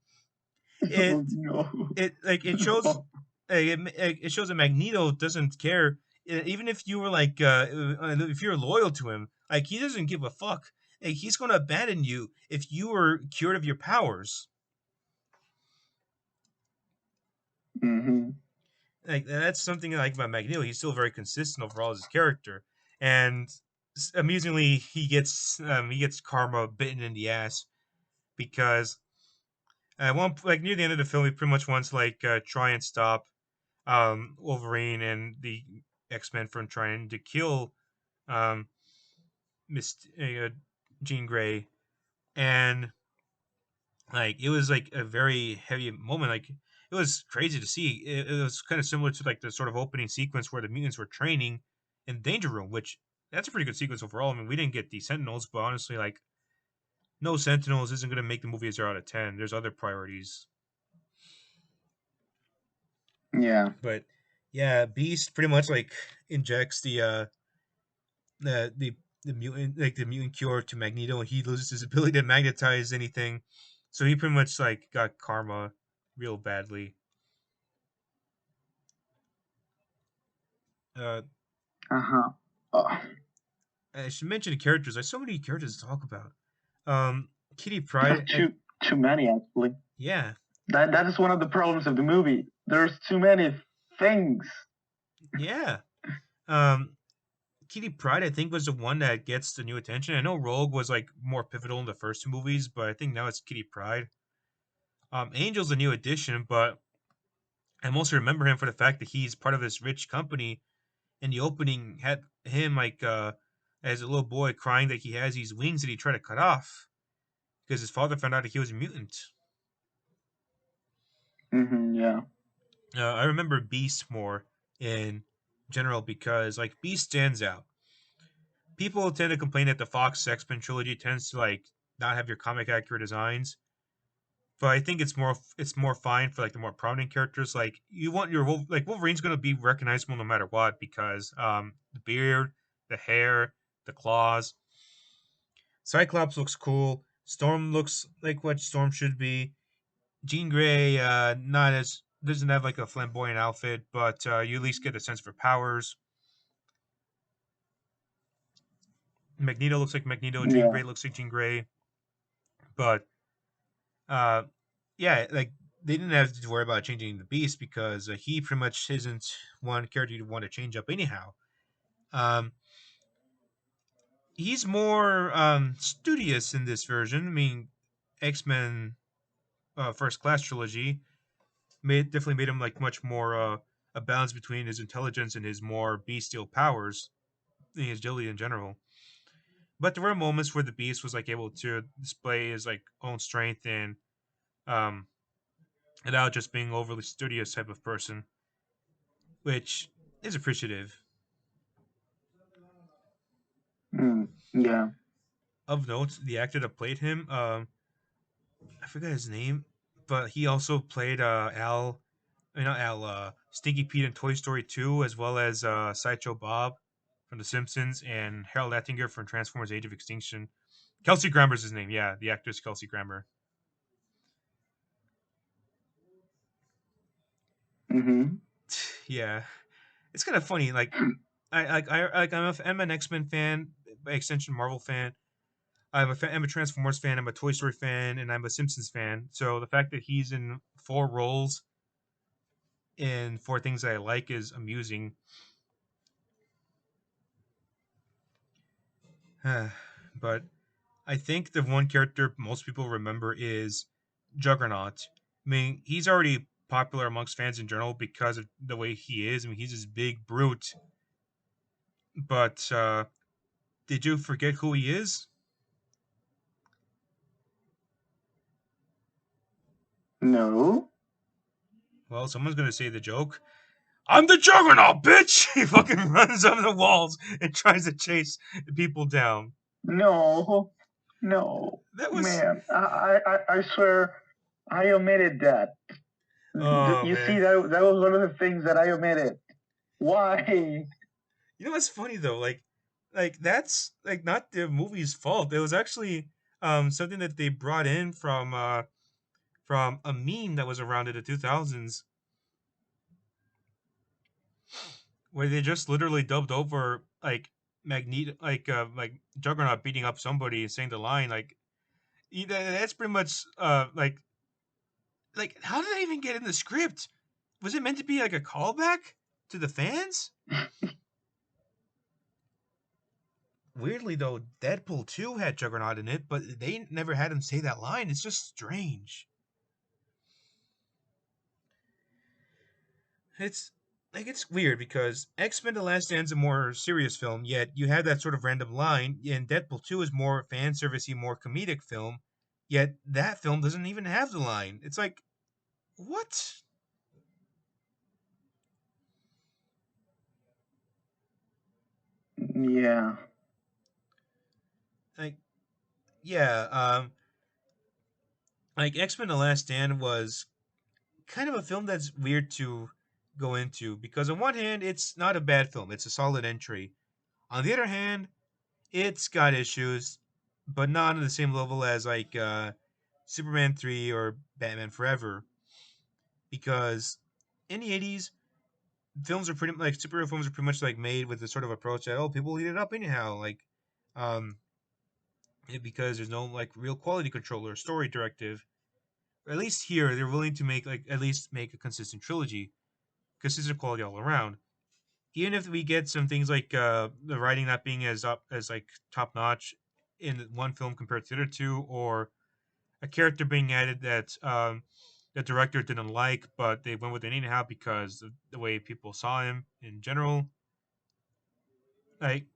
Oh, it no. it shows No. it shows that Magneto doesn't care. Even if you were like if you're loyal to him, like he doesn't give a fuck. Like, he's going to abandon you if you were cured of your powers. Hmm. Like that's something I like about Magneto. He's still very consistent overall as his character, and amusingly, he gets karma bitten in the ass because one like near the end of the film, he pretty much wants to like try and stop Wolverine and the X Men from trying to kill um, Miss Jean Grey, and like it was like a very heavy moment. Like it was crazy to see. It was kind of similar to like the sort of opening sequence where the mutants were training in Danger Room, which that's a pretty good sequence overall. I mean, we didn't get the Sentinels, but honestly, like no Sentinels isn't going to make the movie a 0 out of 10. There's other priorities, Yeah. but yeah, Beast pretty much like injects the the the mutant like the mutant cure to Magneto, and he loses his ability to magnetize anything. So he pretty much like got karma real badly. Uh, Uh-huh. Oh, I should mention the characters. There's so many characters to talk about. Kitty Pryde, too many, actually. yeah, That is one of the problems of the movie. There's too many things. yeah. Um, Kitty Pryde, I think, was the one that gets the new attention. I know Rogue was like more pivotal in the first two movies, but I think now it's Kitty Pryde. Angel's a new addition, but I mostly remember him for the fact that he's part of this rich company. And the opening had him like as a little boy crying that he has these wings that he tried to cut off because his father found out that he was a mutant. Yeah. I remember Beast more in general because like Beast stands out. People tend to complain that the Fox X-Men trilogy tends to like not have your comic accurate designs, but I think it's more fine for like the more prominent characters. Like you want your like Wolverine's going to be recognizable no matter what because the beard, the hair, the claws. Cyclops looks cool. Storm looks like what Storm should be. Jean Grey, not as doesn't have like a flamboyant outfit, but you at least get a sense for powers. Magneto looks like Magneto. Jean Yeah. Grey looks like Jean Grey, but uh, yeah, like they didn't have to worry about changing the Beast because he pretty much isn't one character you want to change up anyhow. Um, he's more studious in this version. I mean, X Men First Class trilogy definitely made him like much more a balance between his intelligence and his more bestial powers, and his agility in general. But there were moments where the Beast was like able to display his like own strength and um without just being overly studious type of person, which is appreciative. Yeah. Of note, the actor that played him, I forgot his name, but he also played Al, not Al, Stinky Pete in Toy Story 2, as well as Sideshow Bob from The Simpsons, and Harold Attinger from Transformers: Age of Extinction. Kelsey Grammer's his name, yeah, the actor's Kelsey Grammer. Mm-hmm. Yeah, it's kind of funny. I'm an X Men fan, by extension Marvel fan. I'm a Transformers fan. I'm a Toy Story fan, and I'm a Simpsons fan. So the fact that he's in four roles and four things that I like is amusing. But I think the one character most people remember is Juggernaut. I mean, he's already popular amongst fans in general because of the way he is. I mean, he's this big brute. But did you forget who he is? No. Well, someone's gonna say the joke. I'm the Juggernaut, bitch! He fucking runs over the walls and tries to chase the people down. No. No. That was, Man, I swear I omitted that. oh You see, man. that was one of the things that I omitted. Why? You know what's funny though? Like that's like not the movie's fault. It was actually something that they brought in from a meme that was around in the 2000s, where they just literally dubbed over like Magneto, like Juggernaut beating up somebody and saying the line like that's pretty much like how did I even get in the script? Was it meant to be like a callback to the fans? Weirdly though, Deadpool 2 had Juggernaut in it, but they never had him say that line. It's just strange. It's it's weird because X-Men The Last Stand's a more serious film, yet you have that sort of random line, and Deadpool 2 is more fan servicey, more comedic film, yet that film doesn't even have the line. It's like, what? Yeah. Like, yeah, like X-Men The Last Stand was kind of a film that's weird to go into because on one hand it's not a bad film, it's a solid entry. On the other hand, it's got issues, but not on the same level as like Superman 3 or Batman Forever, because in the 80s films are pretty like superhero films are pretty much like made with the sort of approach that, oh, people eat it up anyhow, like um because there's no like real quality control or story directive. At least here they're willing to make like at least make a consistent trilogy, consistent quality all around. Even if we get some things like the writing not being as up as like top notch in one film compared to the other two, or a character being added that the director didn't like, but they went with it anyhow because of the way people saw him in general. Like,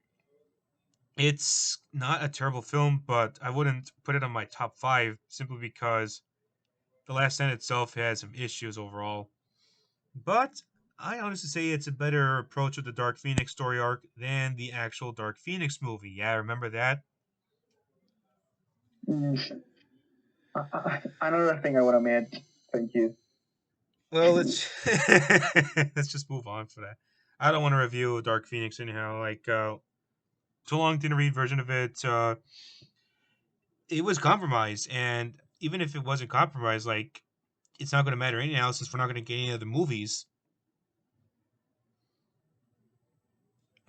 it's not a terrible film, but I wouldn't put it on my top five simply because The Last Stand itself has some issues overall. But I honestly say it's a better approach with the Dark Phoenix story arc than the actual Dark Phoenix movie. Yeah, remember that? Mm, another thing I want to mention. Thank you. Well, let's let's just move on for that. I don't want to review Dark Phoenix anyhow. Like, too long to read version of it. It was compromised, and even if it wasn't compromised, like it's not going to matter anyhow since we're not going to get any of the movies.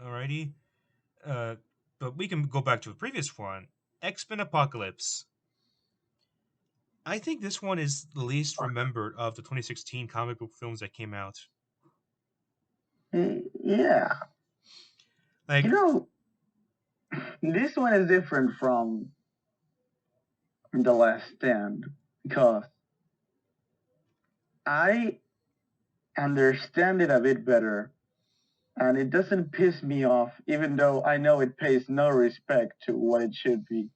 Alrighty, uh, but we can go back to the previous one, X Men Apocalypse. I think this one is the least remembered of the 2016 comic book films that came out. Yeah. You Like, know, This one is different from The Last Stand because I understand it a bit better and it doesn't piss me off, even though I know it pays no respect to what it should be.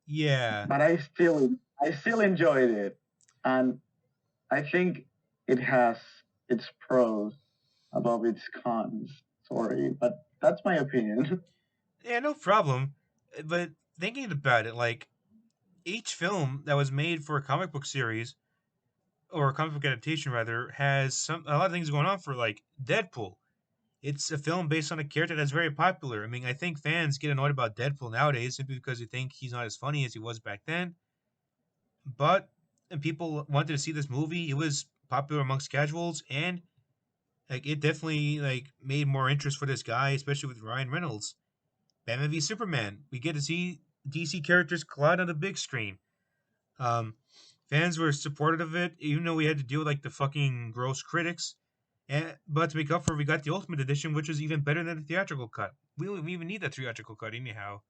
Yeah. But I still enjoyed it, and I think it has its pros above its cons. Sorry, but that's my opinion. Yeah, no problem. But thinking about it, like each film that was made for a comic book series or a comic book adaptation rather has a lot of things going on for like Deadpool. It's a film based on a character that's very popular. I mean, I think fans get annoyed about Deadpool nowadays simply because they think he's not as funny as he was back then. But and people wanted to see this movie. It was popular amongst casuals, and like it definitely like made more interest for this guy, especially with Ryan Reynolds. Batman v Superman. We get to see DC characters collide on the big screen. Um, Fans were supportive of it, even though we had to deal with like the fucking gross critics. And but to make up for it, we got the Ultimate Edition, which was even better than the theatrical cut. We don't even need that theatrical cut anyhow.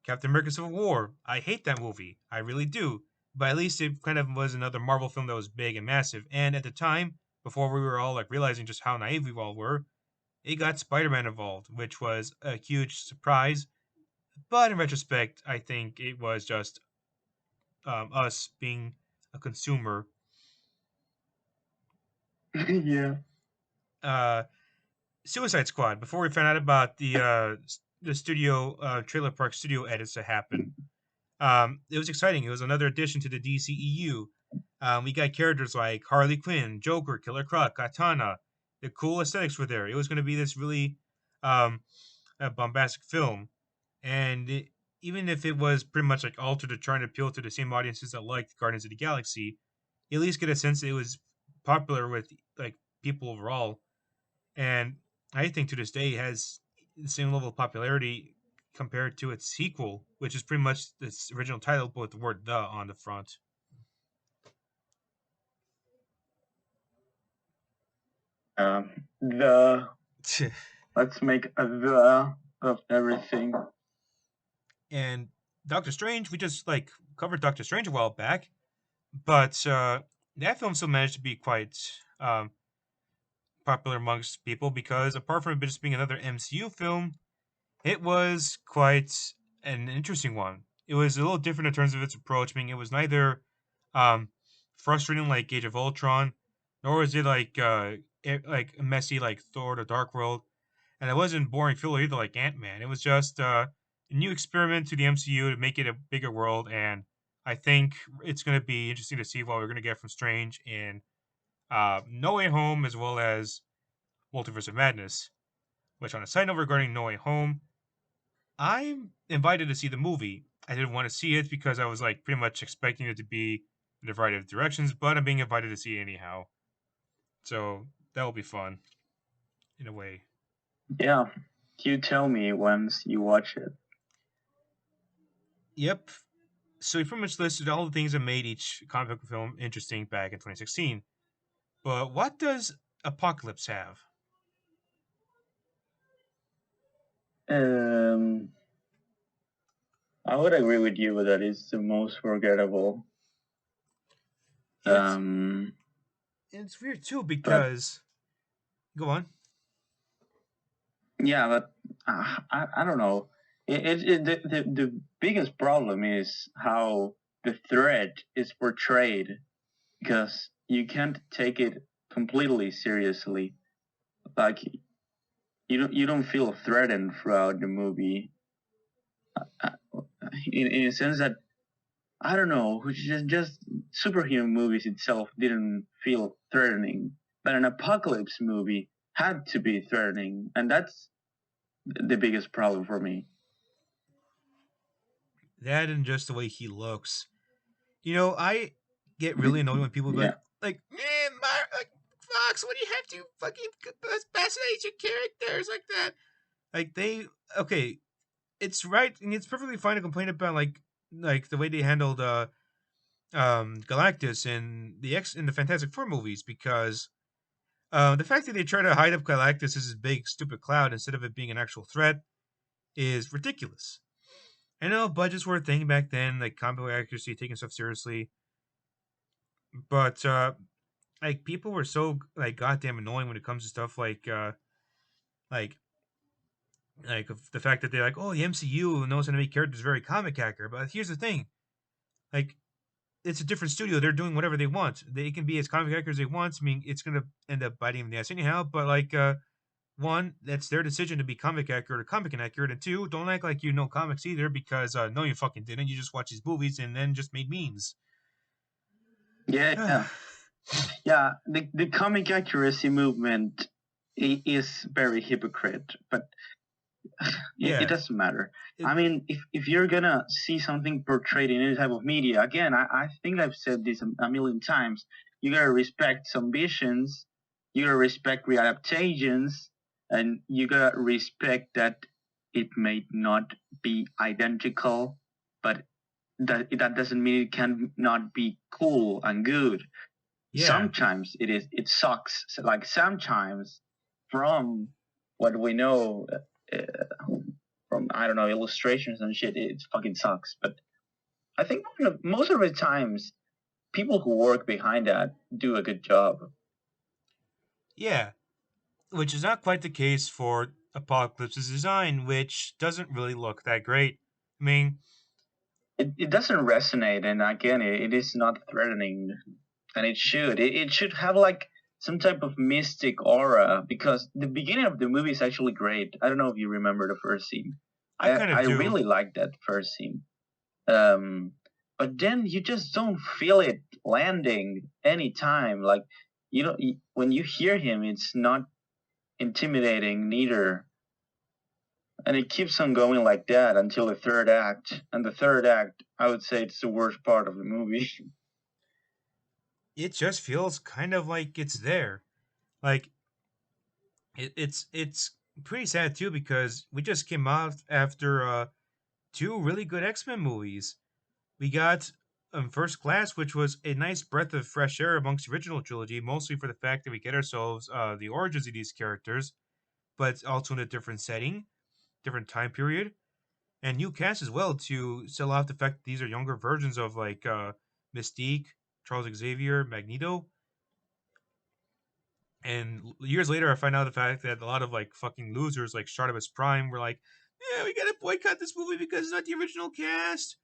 Captain America: Civil War. I hate that movie. I really do. But at least it kind of was another Marvel film that was big and massive. And at the time, before we were all like realizing just how naive we all were, it got Spider-Man involved, which was a huge surprise. But in retrospect, I think it was just us being a consumer. Yeah. Uh, Suicide Squad. Before we found out about the studio trailer park studio edits that happened, it was exciting. It was another addition to the DCEU. We got characters like Harley Quinn, Joker, Killer Croc, Katana. The cool aesthetics were there. It was going to be this really um, bombastic film, and even if it was pretty much like altered to try to appeal to the same audiences that liked Guardians of the Galaxy, you at least get a sense that it was popular with like people overall. And I think to this day it has the same level of popularity compared to its sequel, which is pretty much its original title, but with the word "the" on the front. The Let's make a the of everything. And Doctor Strange, we just like covered Doctor Strange a while back, but that film still managed to be quite popular amongst people because apart from it just being another MCU film, it was quite an interesting one. It was a little different in terms of its approach, meaning it was neither um, frustrating like Age of Ultron, nor was it like messy like Thor: The Dark World, and it wasn't boring filler either like Ant Man. It was just a new experiment to the MCU to make it a bigger world, and I think it's going to be interesting to see what we're going to get from Strange in No Way Home as well as Multiverse of Madness. Which, on a side note regarding No Way Home, I'm invited to see the movie. I didn't want to see it because I was like pretty much expecting it to be in a variety of directions, but I'm being invited to see it anyhow. So that will be fun in a way. Yeah. You tell me once you watch it. Yep. So we pretty much listed all the things that made each comic book film interesting back in 2016. But what does Apocalypse have? Um, I would agree with you that it's the most forgettable. Yeah, Um, it's weird too but because go on. yeah, but I don't know. The biggest problem is how the threat is portrayed because you can't take it completely seriously. Like you don't feel threatened throughout the movie. Uh, in a sense that I don't know, just superhero movies itself didn't feel threatening, but an apocalypse movie had to be threatening, and that's the biggest problem for me. That and just the way he looks. You know, I get really annoyed when people be Yeah, like, man, like, Fox, what do you have to fucking assassinate your characters like that? Like they, okay, it's right and it's perfectly fine to complain about like the way they handled Galactus in the Fantastic Four movies because the fact that they try to hide up Galactus as this big stupid cloud instead of it being an actual threat is ridiculous. I know budgets were a thing back then, like comic book accuracy, taking stuff seriously, but like people were so like goddamn annoying when it comes to stuff like the fact that they're like, oh, the MCU knows how to make characters very comic accurate. But here's the thing, like it's a different studio. They're doing whatever they want. They can be as comic accurate as they want. I mean, it's gonna end up biting them in the ass anyhow. But one, that's their decision to be comic accurate or comic inaccurate, and two, don't act like you know comics either because no, you fucking didn't. You just watched these movies and then just made memes. Yeah, yeah, yeah. The comic accuracy movement is very hypocrite, but it Yeah, doesn't matter. it, I mean, if you're gonna see something portrayed in any type of media, again, I think I've said this a million times. You gotta respect some visions, you gotta respect readaptations, and you gotta respect that it may not be identical, but that doesn't mean it can not be cool and good. yeah, Sometimes it sucks. So, like sometimes, from what we know, from I don't know illustrations and shit, it fucking sucks. But I think most of the times, people who work behind that do a good job. yeah. Which is not quite the case for Apocalypse's design, which doesn't really look that great. I mean, It doesn't resonate, and again, it is not threatening, and it should. It should have like some type of mystic aura because the beginning of the movie is actually great. I don't know if you remember the first scene. I kind of I do. really like that first scene. Um, but then you just don't feel it landing anytime. Like you don't when you hear him, it's not intimidating neither, and it keeps on going like that until the third act. And the third act, I would say, it's the worst part of the movie. It just feels kind of like it's there. Like it's pretty sad too because we just came out after two really good X Men movies. We got First Class, which was a nice breath of fresh air amongst the original trilogy, mostly for the fact that we get ourselves the origins of these characters, but also in a different setting, different time period, and new cast as well to sell off the fact that these are younger versions of Mystique, Charles Xavier, Magneto. And years later, I find out the fact that a lot of like fucking losers like Shartimus Prime were like, "Yeah, we gotta boycott this movie because it's not the original cast."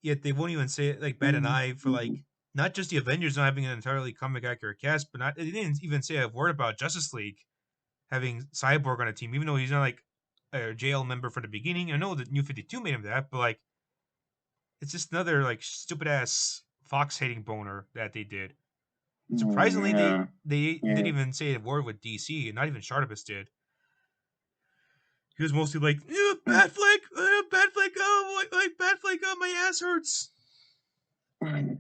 Yet they won't even say it, like bat an eye for like not just the Avengers not having an entirely comic accurate cast, but not they didn't even say a word about Justice League having Cyborg on a team, even though he's not like a JL member from the beginning. I know the New 52 made him that, but like it's just another like stupid ass Fox hating boner that they did. Surprisingly, Yeah, they didn't yeah. even say a word with DC, and not even Shartopus did. He was mostly like, "Yeah, Batfleck, oh, like Batfleck, oh, my ass hurts." I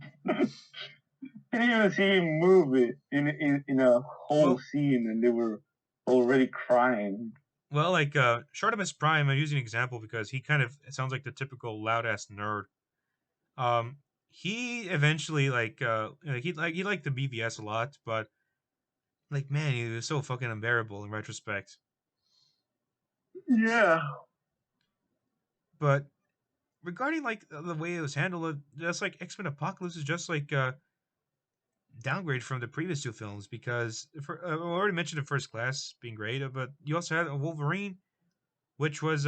didn't even see him move it in a whole Well, scene, and they were already crying. Shartimus Prime. I'm using an example because he kind of sounds like the typical loud ass nerd. He eventually he liked the BVS a lot, but like man, he was so fucking unbearable in retrospect. Yeah. But regarding like the way it was handled, just like X Men Apocalypse is just like downgrade from the previous two films because I already mentioned the First Class being great, but you also had a Wolverine, which was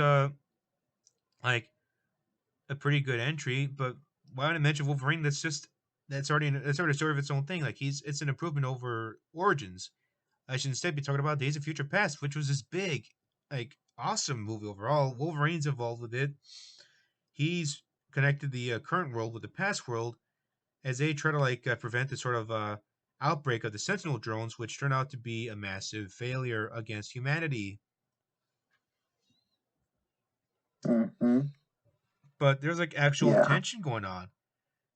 like a pretty good entry. But why would I mention Wolverine? That's already a story of its own thing. Like it's an improvement over Origins. I should instead be talking about Days of Future Past, which was this big, like awesome movie overall. Wolverine's involved with it. He's connected the current world with the past world as they try to prevent the sort of outbreak of the Sentinel drones, which turn out to be a massive failure against humanity. Mm-hmm. But there's like actual Yeah. tension going on.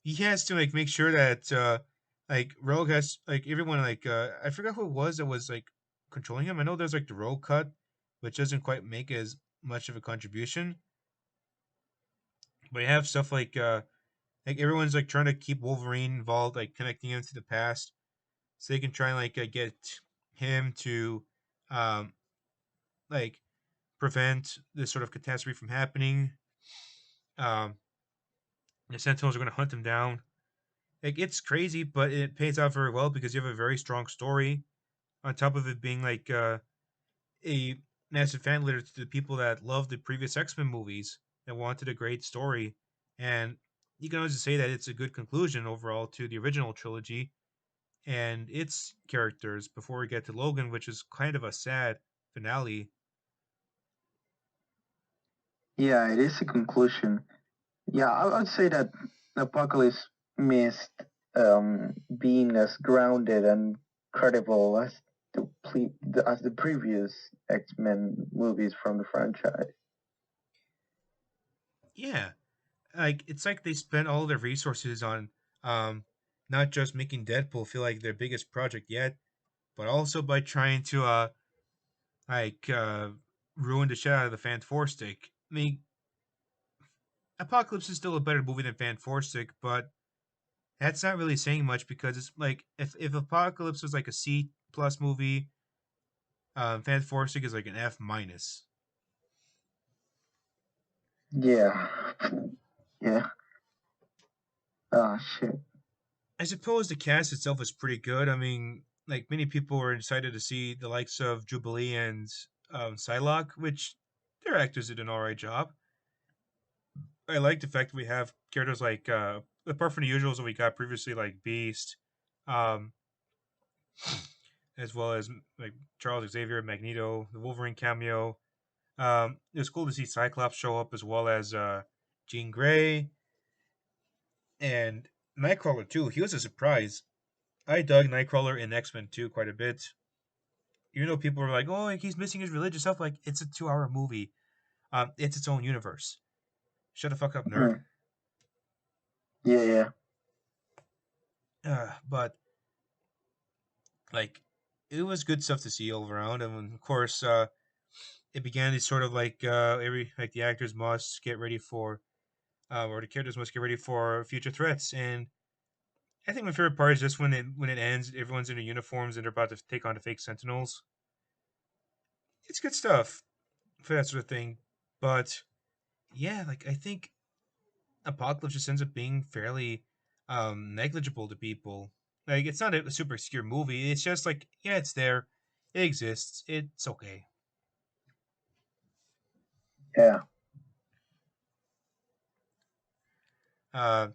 He has to like make sure that like Rogue has like everyone I forgot who it was that was like controlling him. I know there's like the Rogue cut, which doesn't quite make as much of a contribution. But you have stuff like everyone's like trying to keep Wolverine involved, like connecting him to the past, so they can try and get him to um like prevent this sort of catastrophe from happening. Um, the Sentinels are going to hunt them down. Like it's crazy, but it pays out very well because you have a very strong story. On top of it being like a massive fan letter to the people that loved the previous X Men movies and wanted a great story, and you can always say that it's a good conclusion overall to the original trilogy and its characters before we get to Logan, which is kind of a sad finale. Yeah, it is a conclusion. Yeah, I would say that Apocalypse missed being as grounded and credible as as the previous X Men movies from the franchise. Yeah, like it's like they spent all their resources on um not just making Deadpool feel like their biggest project yet, but also by trying to like ruin the shit out of the Fan Four Stick. I mean, Apocalypse is still a better movie than Fan Four Stick, but that's not really saying much because it's like if Apocalypse was like a C plus movie, Fan Four Stick is like an F minus. Yeah, yeah. Oh shit. I suppose the cast itself is pretty good. I mean, like many people were excited to see the likes of Jubilee and Psylocke, which their actors did an alright job. I like the fact that we have characters like apart from the usuals that we got previously, like Beast, um, as well as like Charles Xavier, Magneto, the Wolverine cameo. It was cool to see Cyclops show up as well as Jean Grey and Nightcrawler too. He was a surprise. I dug Nightcrawler in X Men 2 quite a bit. Even though people were like, "Oh, like, he's missing his religious stuff," like it's a 2 hour movie. It's its own universe. Shut the fuck up, nerd. Mm. Yeah, yeah, But like, it was good stuff to see all around, and of course, it began these sort of like every like the actors must get ready for, or the characters must get ready for future threats. And I think my favorite part is just when it ends, everyone's in their uniforms and they're about to take on the fake Sentinels. It's good stuff for that sort of thing. But yeah, like I think Apocalypse just ends up being fairly negligible to people. Like it's not a super obscure movie. It's just like yeah, it's there, it exists, it's okay. yeah. Uh,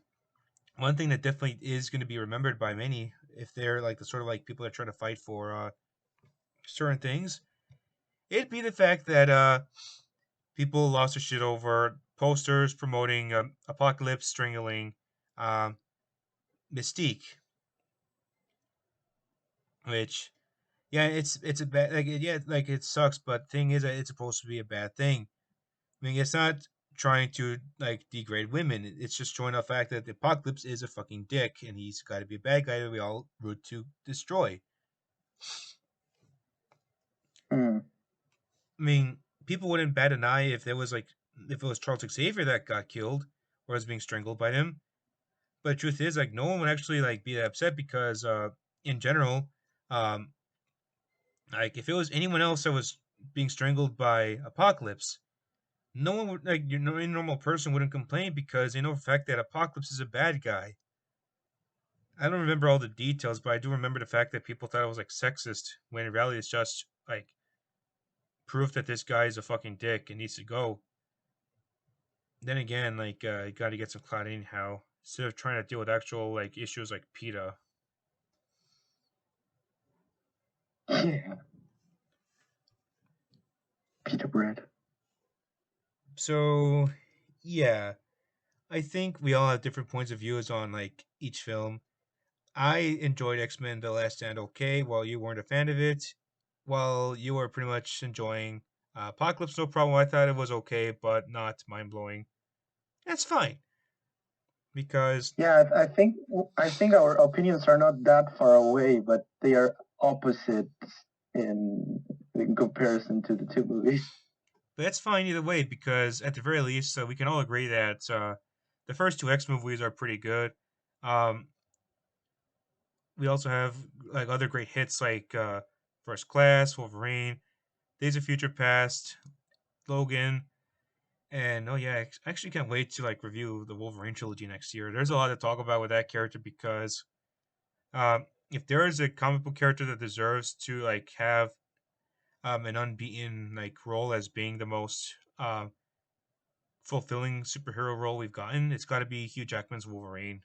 One thing that definitely is going to be remembered by many, if they're like the sort of like people that try to fight for certain things, it'd be the fact that people lost their shit over posters promoting Apocalypse strangling um, Mystique, which yeah, it's a bad like yeah like it sucks, but thing is that it's supposed to be a bad thing. I mean, it's not trying to like degrade women. It's just showing the fact that the Apocalypse is a fucking dick, and he's got to be a bad guy that we all root to destroy. Mm. I mean, people wouldn't bat an eye if it was Charles Xavier that got killed or was being strangled by him. But the truth is, like, no one would actually like be upset because, in general, um, like if it was anyone else that was being strangled by Apocalypse, no one would like you know, any normal person wouldn't complain because they know for a fact that Apocalypse is a bad guy. I don't remember all the details, but I do remember the fact that people thought it was like sexist when in reality it's just like proof that this guy is a fucking dick and needs to go. Then again, like you got to get some clout anyhow instead of trying to deal with actual like issues like PETA. Yeah. Peter Bread. So yeah, I think we all have different points of views on like each film. I enjoyed X Men: The Last Stand okay, while you weren't a fan of it. While you were pretty much enjoying Apocalypse, no problem. I thought it was okay, but not mind blowing. That's fine because Yeah, I think our opinions are not that far away, but they are opposites in comparison to the two movies. but that's fine either way because at the very least, we can all agree that the first two X movies are pretty good. Um, we also have like other great hits like First Class, Wolverine, Days of Future Past, Logan, And oh yeah, I actually can't wait to like review the Wolverine trilogy next year. There's a lot to talk about with that character because if there is a comic book character that deserves to like have an unbeaten like role as being the most fulfilling superhero role we've gotten, it's got to be Hugh Jackman's Wolverine.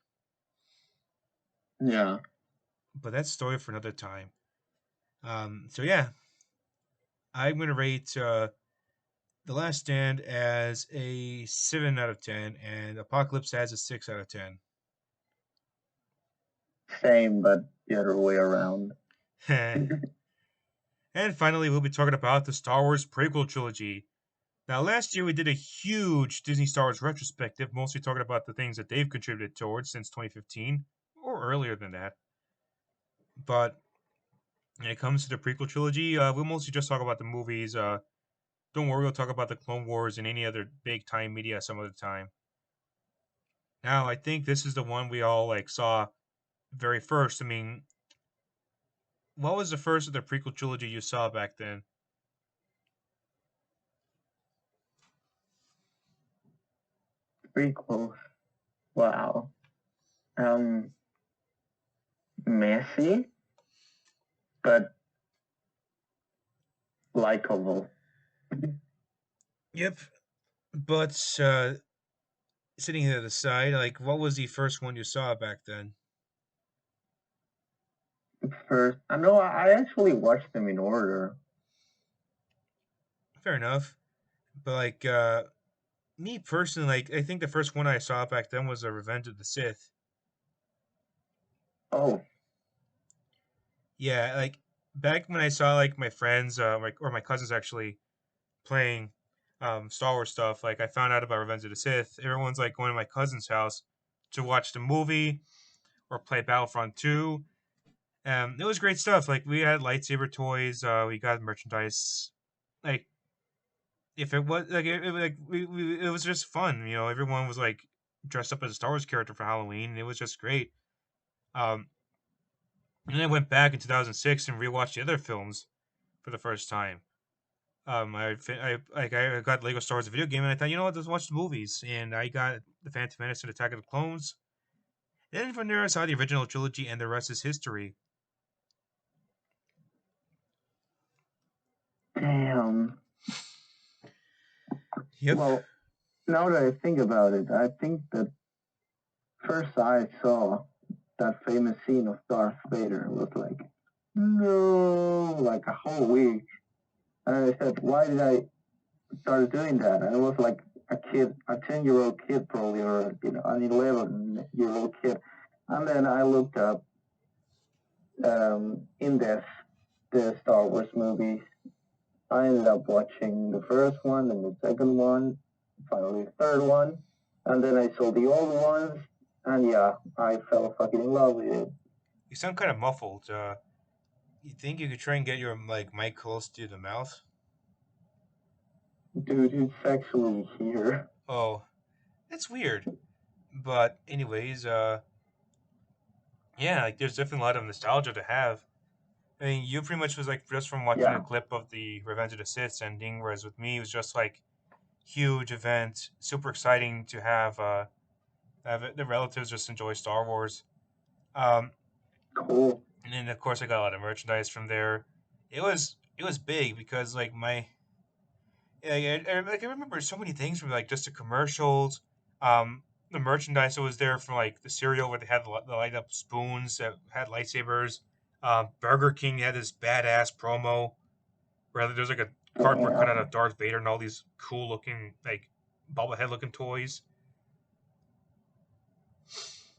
Yeah, But that's a story for another time. So yeah, I'm gonna rate The Last Stand as a 7 out of 10, and Apocalypse as a 6 out of 10. same, but the other way around. And finally, we'll be talking about the Star Wars Prequel Trilogy. Now, last year we did a huge Disney Star Wars retrospective, mostly talking about the things that they've contributed towards since 2015, or earlier than that. But when it comes to the Prequel Trilogy, we'll mostly just talk about the movies. Don't worry, we'll talk about the Clone Wars and any other big time media some other time. Now, I think this is the one we all like saw very first. I mean, what was the first of the Prequel Trilogy you saw back then? Prequels. Wow. Um, Messy, but likable. Yep, but sitting here to the side, like, what was the first one you saw back then? First, I know I actually watched them in order. Fair enough, but like, me personally, like, I think the first one I saw back then was Revenge of the Sith. Oh, Yeah, like back when I saw like my friends, or my cousins actually playing Star Wars stuff, like I found out about Revenge of the Sith. Everyone's like going to my cousin's house to watch the movie or play Battlefront 2. It was great stuff. Like we had lightsaber toys, we got merchandise. Like if it was like like it was just fun. You know, everyone was like dressed up as a Star Wars character for Halloween, and it was just great. Um, and then I went back in 2006 and rewatched the other films for the first time. I got Lego Star Wars a video game, and I thought, you know what, let's watch the movies. And I got the Phantom Menace and Attack of the Clones. Then from there, I saw the original trilogy, and the rest is history. damn. Yep. Well, now that I think about it, I think that first I saw that famous scene of Darth Vader was like, no, like a whole week. And I said, why did I start doing that? And it was like a kid, a 10-year-old kid probably, or an 11-year-old kid. And then I looked up in depth the Star Wars movies. I ended up watching the first one and the second one, finally the third one, and then I saw the old ones, and yeah, I fell fucking in love with it. You sound kind of muffled. You think you could try and get your like mic close to the mouth? Dude, it's actually here. Oh, that's weird. But anyways, yeah, like there's definitely a lot of nostalgia to have. I mean, you pretty much was like just from watching a Yeah, clip of the Revenge of the Sith ending, whereas with me it was just like huge event, super exciting to have the relatives just enjoy Star Wars. Um, cool. and then of course I got a lot of merchandise from there. It was big because like I remember so many things from like just the commercials, the merchandise that was there from like the cereal where they had the light up spoons that had lightsabers. Burger King had this badass promo where there's like a cardboard cutout Damn. of Darth Vader and all these cool looking like bobblehead looking toys.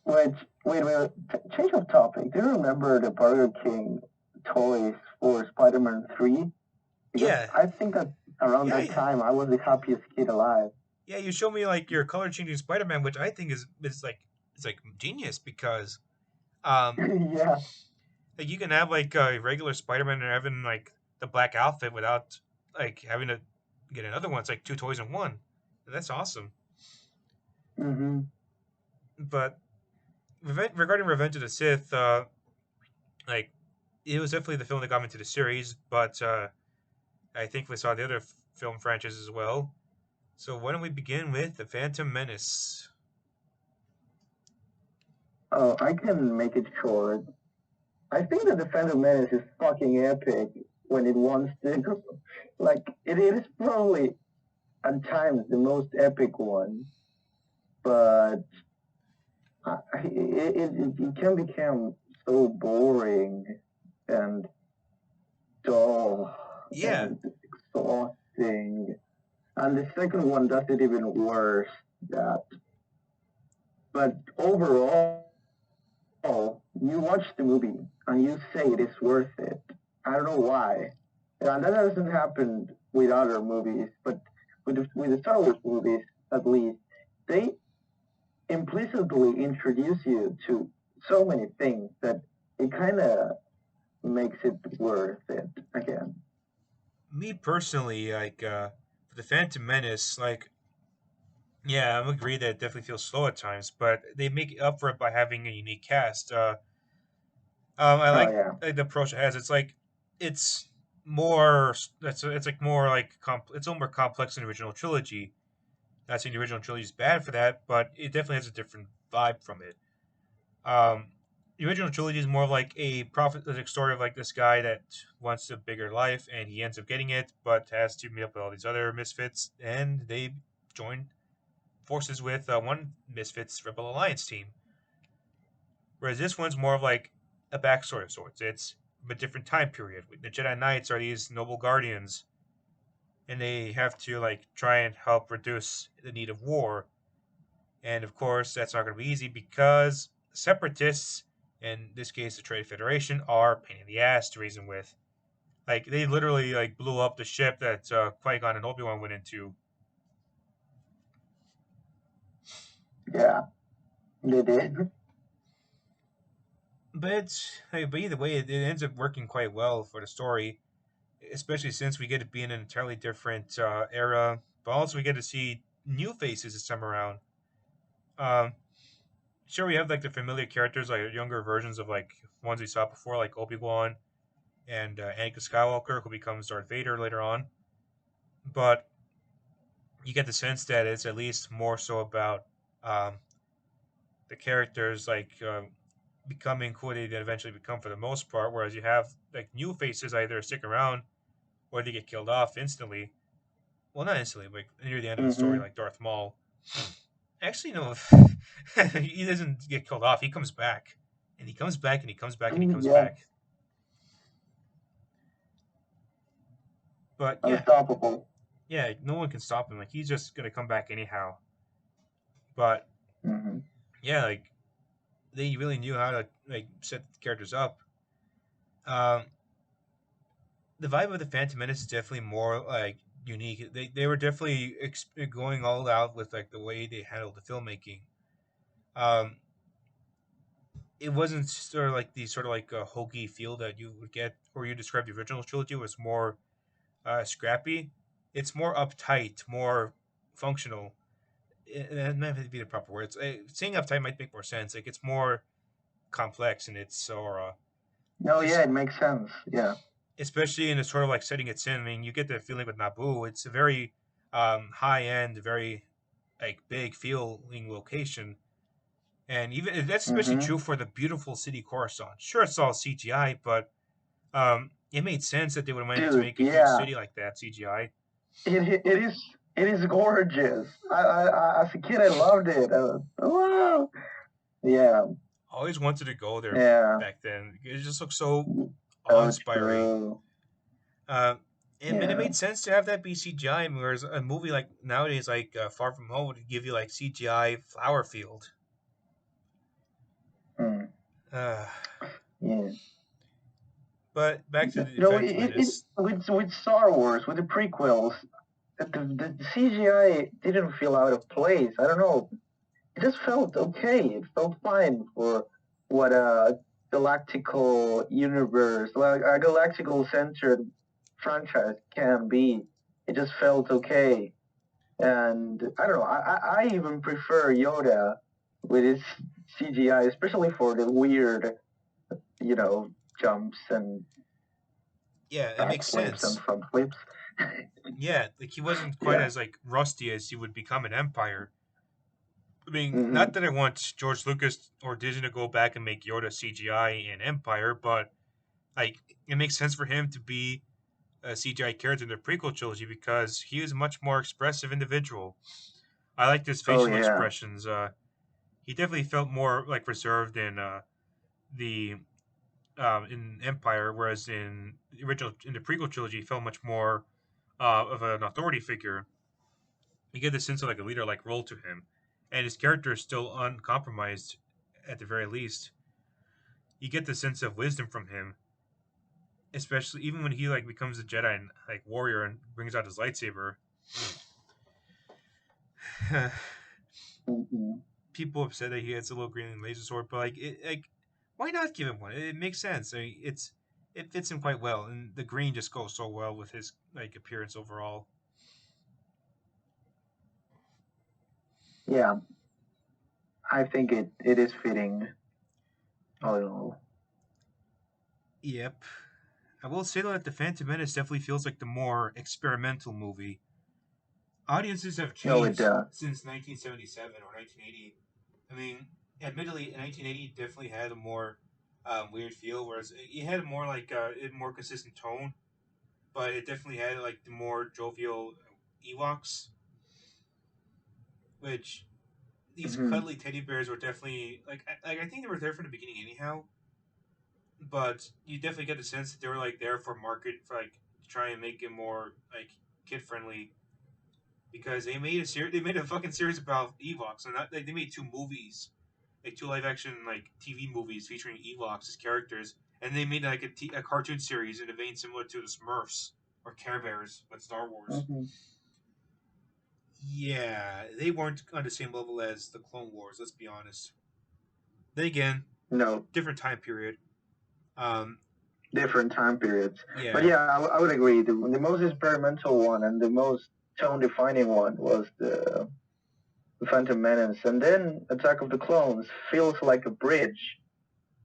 Wait, wait. Change of topic. Do you remember the Burger King toys for Spider-Man 3? Because Yeah, I think that around that yeah, time I was the happiest kid alive. yeah. You show me like your color changing Spider Man, which I think is like it's like genius because um Yeah. like you can have like a regular Spider Man and having like the black outfit without like having to get another one. It's like two toys in one. And that's awesome. Mm-hmm. But regarding Revenge of the Sith, like it was definitely the film that got me into the series, but I think we saw the other film franchises as well. So why don't we begin with the Phantom Menace? Oh, I can make it short. I think that the Phantom Menace is fucking epic when it wants to. Like, it is probably at times the most epic one, but it can become so boring and dull Yeah, and exhausting. And the second one does it even worse. That, but overall, you watch the movie and you say it is worth it. I don't know why. And that doesn't happen with other movies, but with the Star Wars movies, at least, they implicitly introduce you to so many things that it kind of makes it worth it again. me personally, for the Phantom Menace, yeah, I agree that it definitely feels slow at times, but they make up for it by having a unique cast. I Oh like yeah. the approach it has. It's more. It's like more like it's a little more complex than the original trilogy. Not saying the original trilogy is bad for that, but it definitely has a different vibe from it. Um, the original trilogy is more of like a prophetic story of like this guy that wants a bigger life, and he ends up getting it, but has to meet up with all these other misfits, and they join forces with one misfits Rebel Alliance team. Whereas this one's more of like a backstory of sorts. It's a different time period. The Jedi Knights are these noble guardians, and they have to like try and help reduce the need of war. And of course, that's not going to be easy because separatists, in this case the Trade Federation, are a pain in the ass to reason with. Like they literally like blew up the ship that Qui Gon and Obi Wan went into. Yeah, they did. But either way, it ends up working quite well for the story, especially since we get to be in an entirely different era, but also we get to see new faces this time around. Um, sure, we have like the familiar characters, like younger versions of like ones we saw before, like Obi Wan and Anakin Skywalker, who becomes Darth Vader later on. But you get the sense that it's at least more so about um, the characters becoming who they eventually become for the most part. Whereas you have like new faces either stick around or they get killed off instantly. Well, not instantly, but near the end of the story, Mm-hmm. like Darth Maul. Actually, no, he doesn't get killed off. He comes back, and he comes back, and he comes back, and he comes Yeah, back. But yeah, unstoppable. yeah, no one can stop him. Like he's just gonna come back anyhow. But Mm-hmm. yeah, like they really knew how to like set the characters up. Um, the vibe of the Phantom Menace is definitely more like unique. They were definitely going all out with like the way they handled the filmmaking. Um, it wasn't sort of like the sort of like a hokey feel that you would get or you described the original trilogy. It was more scrappy. It's more uptight, more functional. That might be the proper words. Saying uptight might make more sense. Like it's more complex in its aura. No, It's, yeah, it makes sense. Yeah. especially in a sort of like setting it's in. I mean, you get the feeling with Naboo. It's a very high end, very like big feeling location, and even that's especially Mm-hmm. true for the beautiful city Coruscant. Sure, it's all CGI, but it made sense that they would have wanted to Dude, make a huge yeah, city like that CGI. it is gorgeous. As a kid, I loved it. Wow. Yeah, I always wanted to go there yeah. back then. It just looked so So awe-inspiring. true. Uh, and it Yeah. made sense to have that be CGI. Whereas a movie like nowadays, like Far From Home, would give you like CGI flower field. Mm. Uh, Yeah. but back to the No, Phantom Menace. with Star Wars, with the prequels, the CGI didn't feel out of place. I don't know. It just felt okay. It felt fine for what a galactical universe, like a galactical centered franchise can be. It just felt okay. And I don't know. I even prefer Yoda with his CGI, especially for the weird, jumps and Yeah, it back makes flips and sense. front flips. Yeah, like he wasn't quite Yeah. as like rusty as he would become in Empire. I mean, not Hmm. that I want George Lucas or Disney to go back and make Yoda CGI in Empire, but like it makes sense for him to be a CGI character in the prequel trilogy because he is a much more expressive individual. I liked his Oh facial yeah. expressions. He definitely felt more like reserved the in Empire, whereas in the prequel trilogy, he felt much more of an authority figure. You get the sense of like a leader like role to him, and his character is still uncompromised at the very least. You get the sense of wisdom from him, especially even when he like becomes a Jedi and like warrior and brings out his lightsaber. Hmm. People have said that he has a little green laser sword, but why not give him one? It makes sense. I mean, it fits him quite well, and the green just goes so well with his like appearance overall. Yeah, I think it is fitting all in all. Yep. I will say though that the Phantom Menace definitely feels like the more experimental movie. Audiences have No, it changed does. since 1977 or 1980. I mean, admittedly, 1980 definitely had a more weird feel, whereas it had a more a more consistent tone, but it definitely had like the more jovial Ewoks, which these Hmm. cuddly teddy bears were definitely I think they were there from the beginning anyhow, but you definitely get the sense that they were like there for market for like to try and make it more like kid friendly because they made a fucking series about Ewoks and that, like, they made two movies, like two live action like TV movies featuring Ewoks as characters, and they made like a cartoon series in a vein similar to the Smurfs or Care Bears with Star Wars. Hmm. Yeah, they weren't on the same level as the Clone Wars. Let's be honest. Then again, No, different time period. Um, different time periods. But yeah, yeah, I would agree. The most experimental one and the most tone defining one was the Phantom Menace, and then Attack of the Clones feels like a bridge,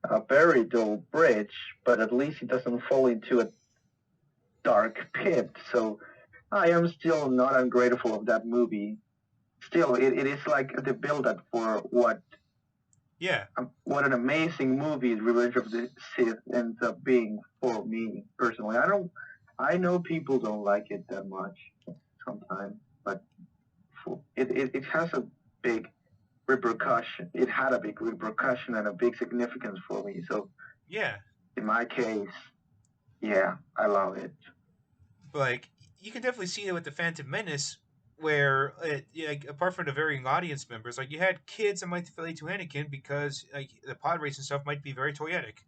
a very dull bridge, but at least it doesn't fall into a dark pit. So I am still not ungrateful of that movie. Still, it is like the build up for yeah, what an amazing movie Revenge of the Sith ends up being for me personally. I know people don't like it that much sometimes, but it has a big repercussion. It had a big repercussion and a big significance for me. So yeah. in my case, yeah, I love it. But like you can definitely see it with the Phantom Menace, where yeah, like, apart from the varying audience members, like you had kids that might relate to Anakin because like the pod race and stuff might be very toyetic.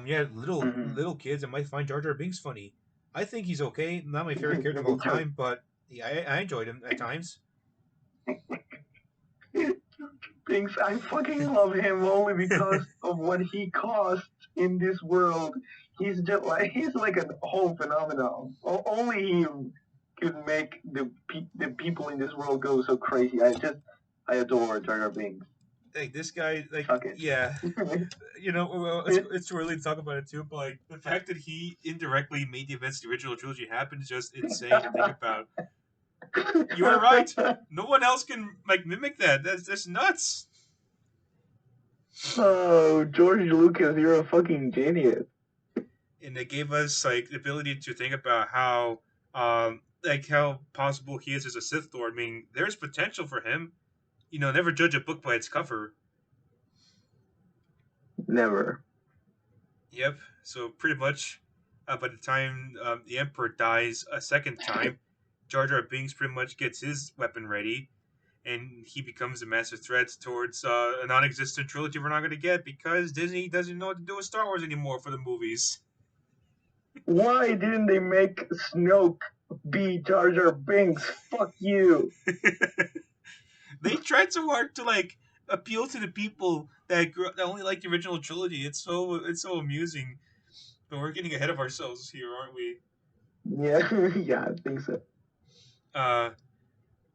You had Mm-hmm. little kids that might find Jar Jar Binks funny. I think he's okay, not my favorite character of all Me too. time, but yeah, I enjoyed him at times. Thinks I fucking love him only because of what he caused in this world. He's like a whole phenomenon. Only he could make the people in this world go so crazy. I adore Jar Jar Binks. Like this guy, like Fuck it. yeah, well, it's too early to talk about it too, but like the fact that he indirectly made the events of the original trilogy happen is just insane to think about. You are right. No one else can like mimic that. That's nuts. Oh, George Lucas, you're a fucking genius. And they gave us like the ability to think about how possible he is as a Sith Lord. I mean, there's potential for him. Never judge a book by its cover. Never. Yep. So pretty much, by the time the Emperor dies a second time, Jar Jar Binks pretty much gets his weapon ready, and he becomes a massive threat towards a non-existent trilogy we're not going to get because Disney doesn't know what to do with Star Wars anymore for the movies. Why didn't they make Snoke be Jar Jar Binks? Fuck you. They tried so hard to like appeal to the people that only like the original trilogy. It's so amusing, but we're getting ahead of ourselves here, aren't we? Yeah, yeah, I think so. Uh,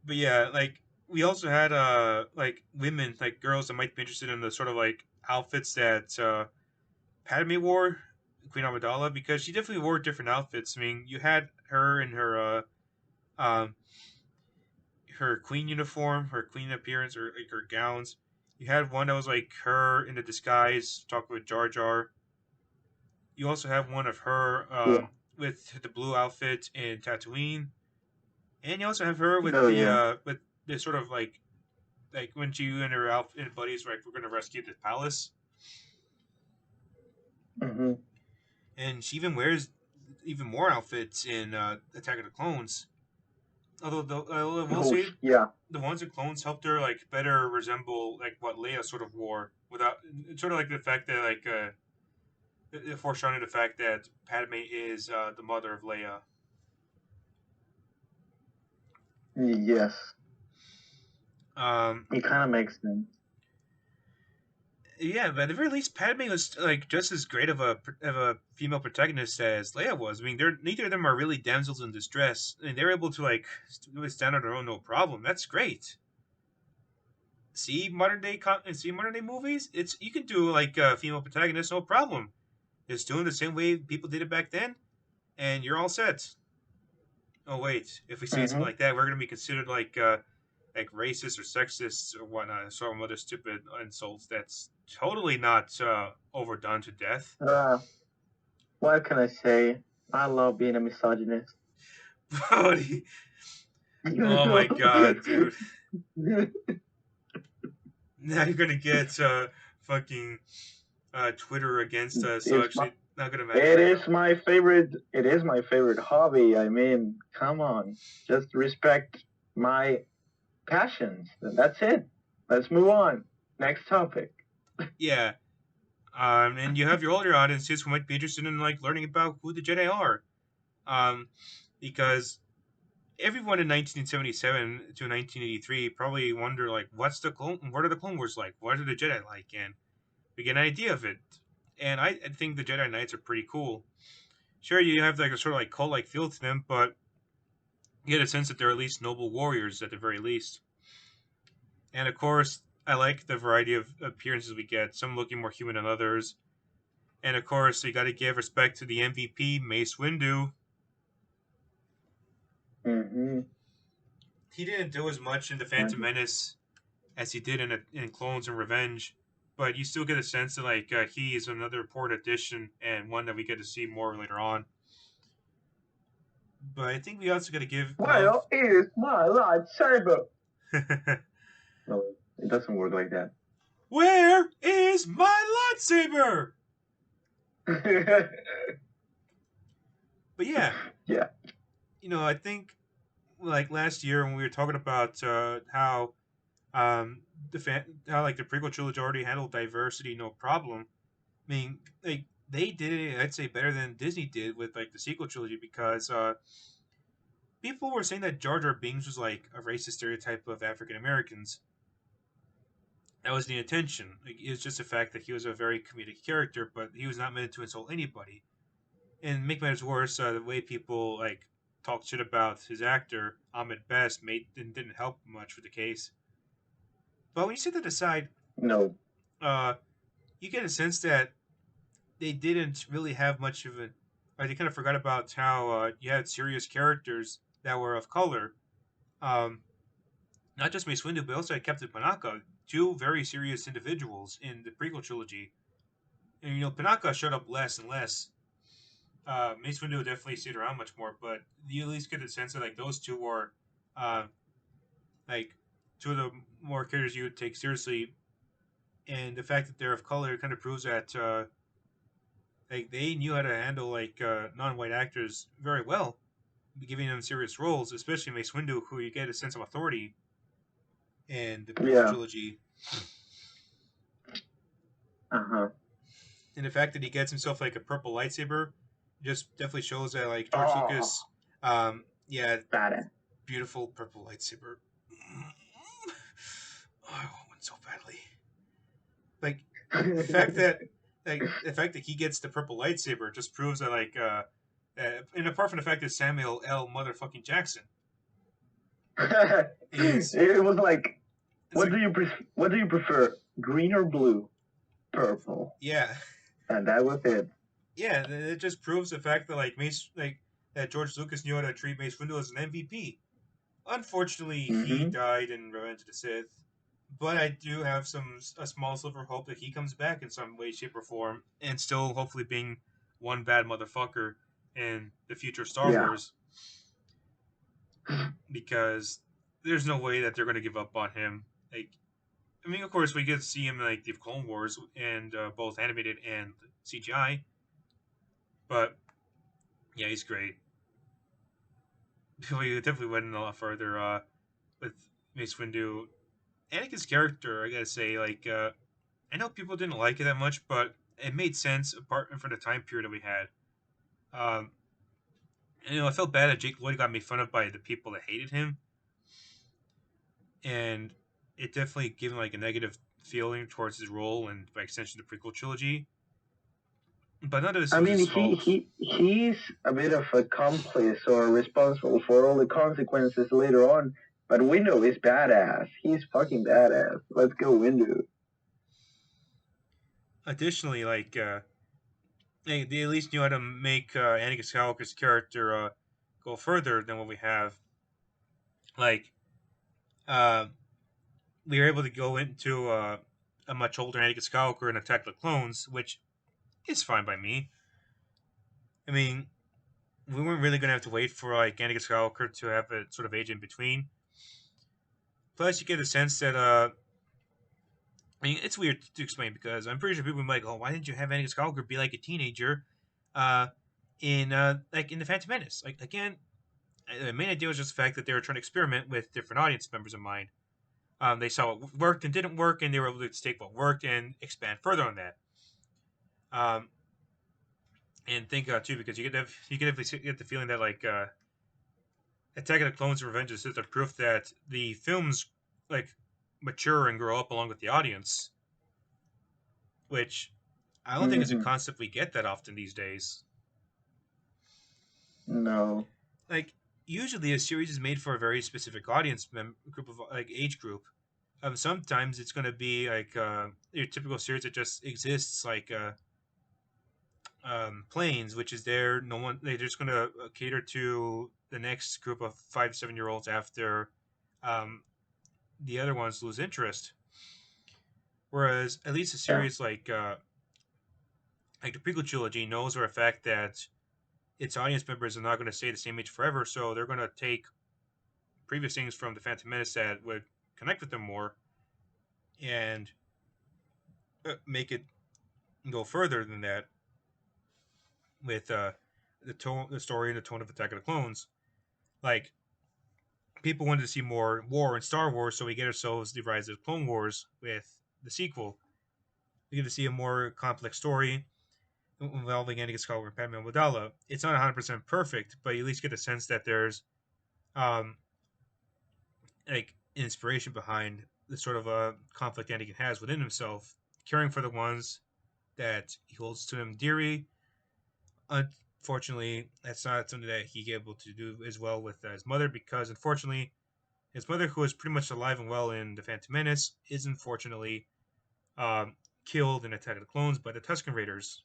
but yeah, like we also had like women, like girls that might be interested in the sort of like outfits that Padme wore, Queen Amidala, because she definitely wore different outfits. I mean, you had her in um her queen uniform, her queen appearance, or like her gowns. You had one that was like her in the disguise, talking with Jar Jar. You also have one of her Yeah. with the blue outfit in Tatooine, and you also have her Oh yeah. with the sort of like when she and her outfit and buddies were like, we're going to rescue the palace, Hmm. and she even wears even more outfits in Attack of the Clones. Although I will Oh say yeah. the ones in clones helped her like better resemble like what Leia sort of wore without sort of like the fact that like foreshadowing the fact that Padme is the mother of Leia. Yes. Um, It kind of makes sense. yeah, but at the very least, Padme was like just as great of a female protagonist as Leia was. I mean, they're neither of them are really damsels in distress. I mean, they're able to like stand on their own, no problem. That's great. See modern day movies. It's you can do like a female protagonist, no problem. Just doing the same way people did it back then, and you're all set. Oh wait, if we say something Hmm. like that, we're gonna be considered like racist or sexist or whatnot, some other stupid insults. That's totally not overdone to death. Uh, what can I say? I love being a misogynist. Oh my god, dude! Now you're gonna get fucking Twitter against us. So it's my actually, not gonna it matter. is my favorite. It is my favorite hobby. I mean, come on, just respect my passions. That's it. Let's move on. Next topic. Yeah. And you have your older audiences who might be interested in like learning about who the Jedi are. Um, because everyone in 1977 to 1983 probably wonder like, what are the Clone Wars like? What are the Jedi like? And we get an idea of it. And I think the Jedi Knights are pretty cool. Sure, you have like a sort of like cult like feel to them, but you get a sense that they're at least noble warriors at the very least. And of course, I like the variety of appearances we get. Some looking more human than others. And of course, you got to give respect to the MVP, Mace Windu. Hmm. He didn't do as much in the Phantom Menace as he did in Clones and Revenge, but you still get a sense that like he is another important addition and one that we get to see more later on. But I think we also got to give love. Well, it's my lightsaber. No, it doesn't work like that. Where is my lightsaber? But yeah, Yeah. I think like last year when we were talking about how how like the prequel trilogy already handled diversity no problem. I mean, like they did it, I'd say, better than Disney did with like the sequel trilogy because people were saying that Jar Jar Binks was like a racist stereotype of African Americans. That was the intention. Like, it was just the fact that he was a very comedic character, but he was not meant to insult anybody. And make matters worse, the way people like talked shit about his actor Ahmed Best didn't help much with the case. But when you set that aside, No. uh, you get a sense that they didn't really have much of a. Or they kind of forgot about how you had serious characters that were of color. Um, Not just Mace Windu, but also had Captain Panaka, two very serious individuals in the prequel trilogy. And Panaka showed up less and less. Mace Windu definitely stayed around much more, but you at least get the sense that like those two were uh, like two of the more characters you would take seriously. And the fact that they're of color kind of proves that like they knew how to handle like non-white actors very well, giving them serious roles, especially Mace Windu, who you get a sense of authority in the prequel Yeah. trilogy. Uh huh. And the fact that he gets himself like a purple lightsaber just definitely shows that like George Oh, Lucas, yeah, badass. beautiful purple lightsaber. Oh, I want one so badly. Like the fact that he gets the purple lightsaber just proves that and apart from the fact that Samuel L. motherfucking Jackson is It was like, it's like what do you prefer, green or blue? Purple, yeah and that was it. yeah, it just proves the fact that like Mace like that George Lucas knew how to treat Mace Windu as an MVP. Unfortunately, he Hmm. died in Revenge of the Sith, but I do have a small sliver of hope that he comes back in some way, shape, or form, and still hopefully being one bad motherfucker in the future Star Yeah. Wars, because there's no way that they're going to give up on him. Like, I mean, of course, we get to see him in, like the Clone Wars and both animated and CGI, but yeah, he's great. We definitely went a lot further with Mace Windu. Anakin's character, I gotta say, like, I know people didn't like it that much, but it made sense apart from the time period that we had. Um, I felt bad that Jake Lloyd got made fun of by the people that hated him, and it definitely gave him like a negative feeling towards his role and by extension the prequel trilogy. But none of this I was mean, his fault. he's a bit of a accomplice or responsible for all the consequences later on. But Window is badass. He's fucking badass. Let's go, Window. Additionally, like they at least knew how to make Anakin Skywalker's character go further than what we have. Like uh, we were able to go into a much older Anakin Skywalker and Attack the Clones, which is fine by me. I mean, we weren't really going to have to wait for like Anakin Skywalker to have a sort of age in between. Plus, you get a sense that I mean, it's weird to explain because I'm pretty sure people are like, "Oh, why didn't you have Anakin Skywalker be like a teenager uh, in like in the Phantom Menace?" Like again, the main idea was just the fact that they were trying to experiment with different audience members of mine. They saw what worked and didn't work, and they were able to take what worked and expand further on that. Um, and think too, because you get the feeling that like Attack of the Clones and Revenge of the Sith are proof that the films like mature and grow up along with the audience, which I don't think is a Hmm. concept we get that often these days. No. Like usually a series is made for a very specific audience group of like age group. Sometimes it's going to be like your typical series that just exists, like Planes, which is there. No one they're just going to cater to the next group of 5 to 7 year olds after um, the other ones lose interest. Whereas at least a Yeah. series like the prequel trilogy knows for a fact that its audience members are not going to stay the same age forever, so they're going to take previous things from the Phantom Menace that would connect with them more and make it go further than that with the story, and the tone of Attack of the Clones. Like people wanted to see more war in Star Wars, so we get ourselves the Rise of the Clone Wars with the sequel. We get to see a more complex story involving Anakin Skywalker and Padme Amidala. It's not 100% perfect, but you at least get a sense that there's um, like inspiration behind the sort of conflict Anakin has within himself, caring for the ones that he holds to him dearly. Unfortunately, that's not something that he able to do as well with his mother because, unfortunately, his mother, who is pretty much alive and well in the Phantom Menace, is unfortunately killed in Attack of the Clones by the Tusken Raiders.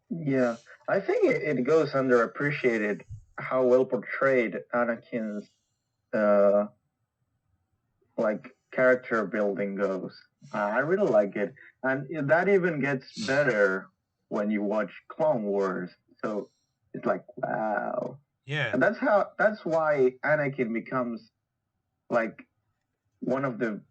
Yeah. I think it goes underappreciated how well portrayed Anakin's uh, like character building goes. I really like it, and that even gets better when you watch Clone Wars. So it's like wow, Yeah, and that's why Anakin becomes like one of the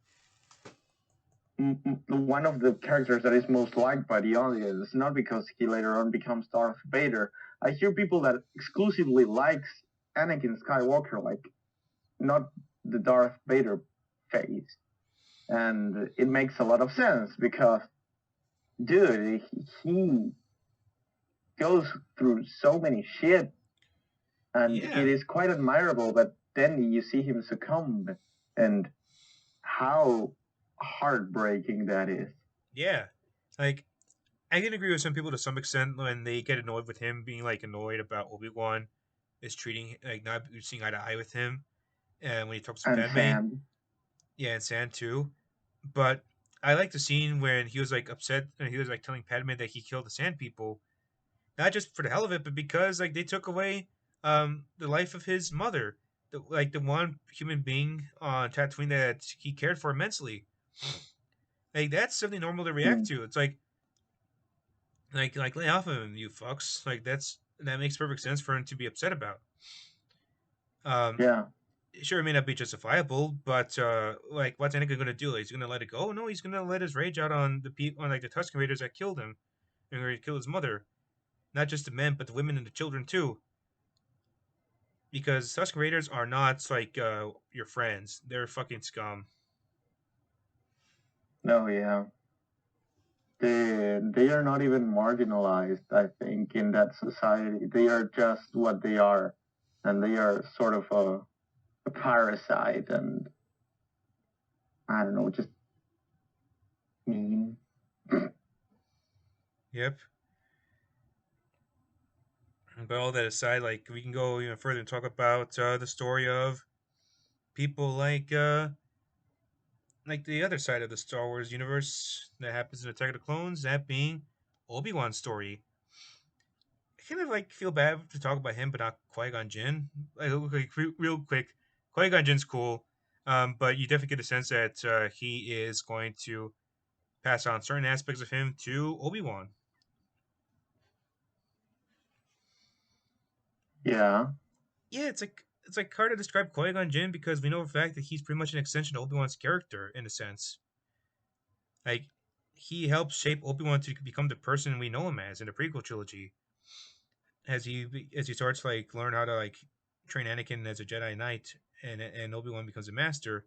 one of the characters that is most liked by the audience. Not because he later on becomes Darth Vader. I hear people that exclusively likes Anakin Skywalker, like not the Darth Vader phase. And it makes a lot of sense because, dude, he goes through so many shit, and it yeah, is quite admirable that then you see him succumb, and how heartbreaking that is. yeah. Like I can agree with some people to some extent when they get annoyed with him being like annoyed about Obi-Wan is treating like not seeing eye to eye with him, and when he talks to And Padme, Sam, yeah, and Sand too. But I like the scene when he was like upset and he was like telling Padme that he killed the Sand People, not just for the hell of it, but because like they took away the life of his mother, the one human being on Tatooine that he cared for immensely. Like that's something normal to react Hmm. to. It's like lay off of him, you fucks. Like that makes perfect sense for him to be upset about. Um, Yeah. sure, it may not be justifiable, but like, what's Anakin gonna do? Like, he's gonna let it go? No, he's gonna let his rage out on the people, on like the Tusken Raiders that killed him and where he killed his mother. Not just the men, but the women and the children too. Because Tusken Raiders are not like your friends; they're fucking scum. No, yeah. They are not even marginalized, I think, in that society. They are just what they are. And they are sort of a parasite and I don't know, just mean. Yep. But all that aside, like we can go even further and talk about the story of people like the other side of the Star Wars universe that happens in Attack of the Clones, that being Obi-Wan's story. I kind of like feel bad to talk about him, but not Qui Gon Jinn. Real quick, Qui Gon Jinn's cool, but you definitely get a sense that he is going to pass on certain aspects of him to Obi Wan. Yeah. Yeah, it's like hard to describe Qui Gon Jinn because we know for a fact that he's pretty much an extension of Obi Wan's character in a sense. Like he helps shape Obi Wan to become the person we know him as in the prequel trilogy. As he starts to like learn how to like train Anakin as a Jedi Knight, and Obi Wan becomes a master.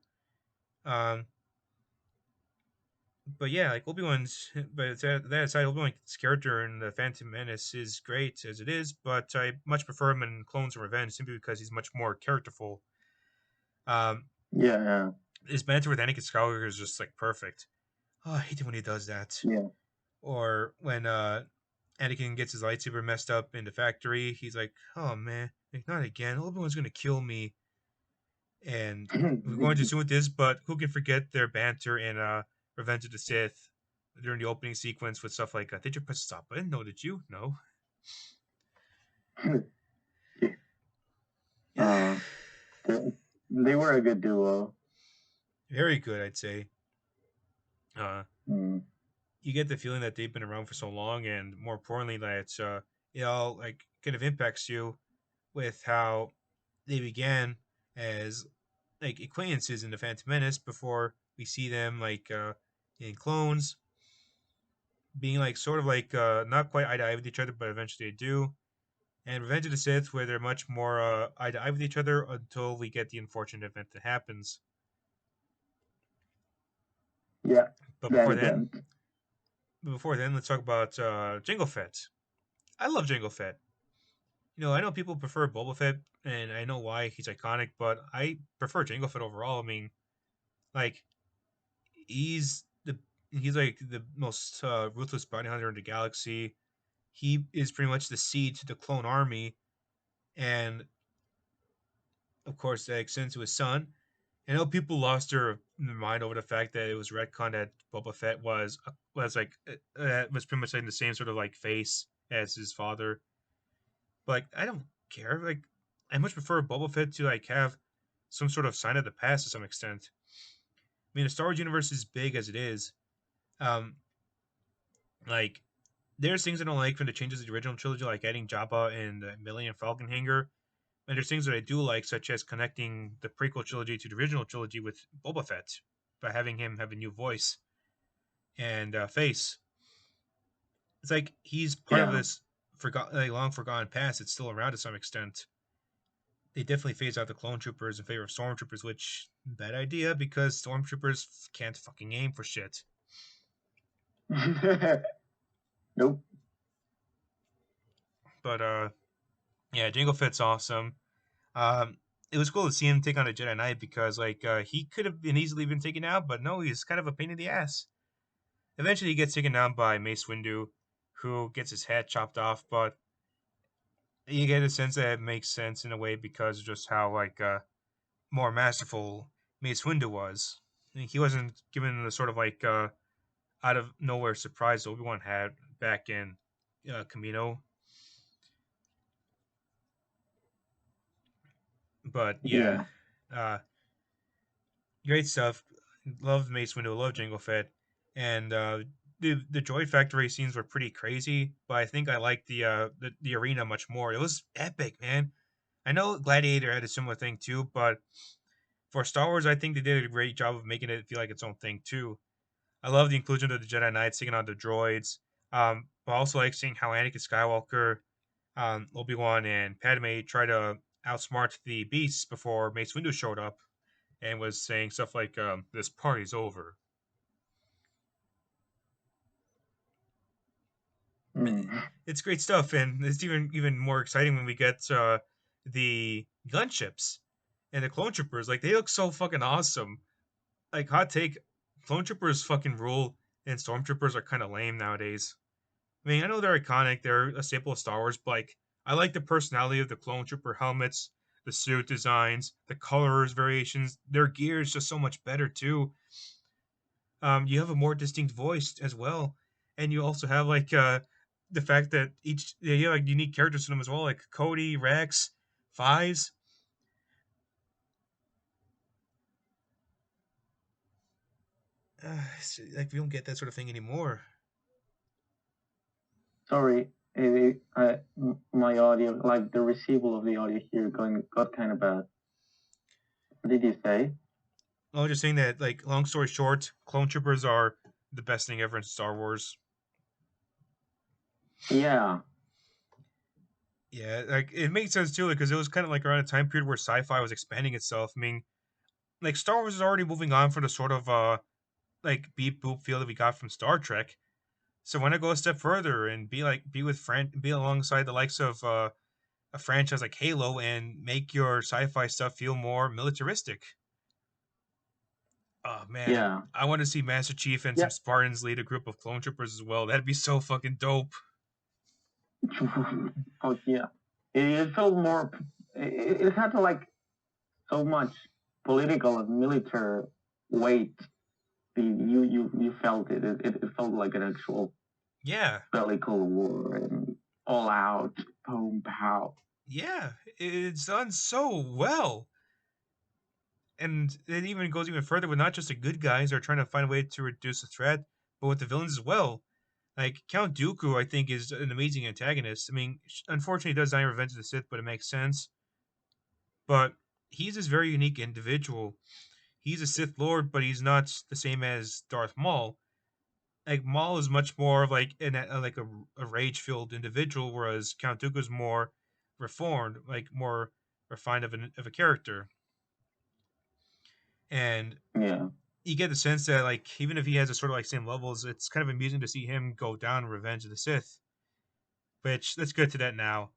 Um, but yeah, like that aside, Obi Wan's character in the Phantom Menace is great as it is, but I much prefer him in Clones and Revenge simply because he's much more characterful. Um, Yeah. his banter with Anakin Skywalker is just like perfect. Oh, I hate it when he does that. Yeah. Or when Anakin gets his lightsaber messed up in the factory, he's like, "Oh man, like, not again! Obi Wan's gonna kill me." And we're going too soon with this, but who can forget their banter in Revenge of the Sith during the opening sequence with stuff like, "Did you press the stop button? No, did you? No." Yeah. Yeah, uh, they, they were a good duo. very good, I'd say. Uh, Mm. you get the feeling that they've been around for so long, and more importantly, that it all like kind of impacts you with how they began as like acquaintances in the Phantom Menace before we see them like in clones being like sort of like not quite eye to eye with each other, but eventually they do. And Revenge of the Sith, where they're much more eye to eye with each other until we get the unfortunate event that happens. Yeah. But That before then, event. let's talk about Jango Fett. I love Jango Fett. You know, I know people prefer Boba Fett, and I know why he's iconic, but I prefer Jango Fett overall. I mean, like he's the he's like the most ruthless bounty hunter in the galaxy. He is pretty much the seed to the clone army, and of course that extends to his son. I know people lost their mind over the fact that it was retcon that Boba Fett was like was pretty much like the same sort of like face as his father. But like, I don't care. Like I much prefer Boba Fett to like have some sort of sign of the past to some extent. I mean, the Star Wars universe is big as it is. Um, like there's things I don't like from the changes of the original trilogy, like adding Jabba and the Millennium Falcon hanger. And there's things that I do like, such as connecting the prequel trilogy to the original trilogy with Boba Fett by having him have a new voice and face. It's like he's part of Yeah. this like, long forgotten past. It's still around to some extent. They definitely phase out the clone troopers in favor of stormtroopers, which bad idea because stormtroopers can't fucking aim for shit. Nope. But yeah, Jango Fett's awesome. Um, it was cool to see him take on a Jedi Knight because like he could have been easily been taken out, but no, he's kind of a pain in the ass. Eventually, he gets taken down by Mace Windu, who gets his head chopped off. But you get a sense that it makes sense in a way because of just how like more masterful Mace Windu was. He wasn't given the sort of like out of nowhere surprise Obi Wan had back in Camino. But yeah, Yeah. uh, great stuff. Loved Mace Windu, loved Jango Fett, and the Droid Factory scenes were pretty crazy. But I think I liked the arena much more. It was epic, man. I know Gladiator had a similar thing too, but for Star Wars, I think they did a great job of making it feel like its own thing too. I love the inclusion of the Jedi Knights taking on the droids. But I also like seeing how Anakin Skywalker, Obi Wan, and Padme try to outsmart the beasts before Mace Windu showed up and was saying stuff like, "This party's over." Mm. It's great stuff, and it's even more exciting when we get the gunships and the clone troopers. Like they look so fucking awesome. Like hot take, clone troopers fucking rule, and stormtroopers are kind of lame nowadays. I mean, I know they're iconic, they're a staple of Star Wars, but like I like the personality of the clone trooper helmets, the suit designs, the colors variations. Their gear is just so much better too. You have a more distinct voice as well, and you also have like the fact that each you have like unique characters to them as well, like Cody, Rex, Fives. Like we don't get that sort of thing anymore. Sorry, my audio, like the receival of the audio here, got kind of bad. What did you say? I was just saying that, like, long story short, clone troopers are the best thing ever in Star Wars. Yeah, Yeah, like it makes sense too, because it was kind of like around a time period where sci-fi was expanding itself. I mean, like Star Wars is already moving on from the sort of like beep boop feel that we got from Star Trek. So why not go a step further and be alongside the likes of a franchise like Halo and make your sci-fi stuff feel more militaristic? Oh man, yeah, I want to see Master Chief and some yeah. Spartans lead a group of clone troopers as well. That'd be so fucking dope. Oh yeah, it felt more. It had like so much political and military weight. You felt it. It felt like an actual Yeah, bellical war and all out boom pow. yeah, it's done so well. And it even goes even further with not just the good guys are trying to find a way to reduce the threat, but with the villains as well. Like Count Dooku, I think is an amazing antagonist. I mean, unfortunately, he does die in Revenge of the Sith, but it makes sense. But he's this very unique individual. He's a Sith Lord, but he's not the same as Darth Maul. Like Maul is much more of like a rage-filled individual, whereas Count Dooku is more reformed, like more refined of a character. And Yeah, you get the sense that like even if he has a sort of like same levels, it's kind of amusing to see him go down in Revenge of the Sith. Which let's get to that now.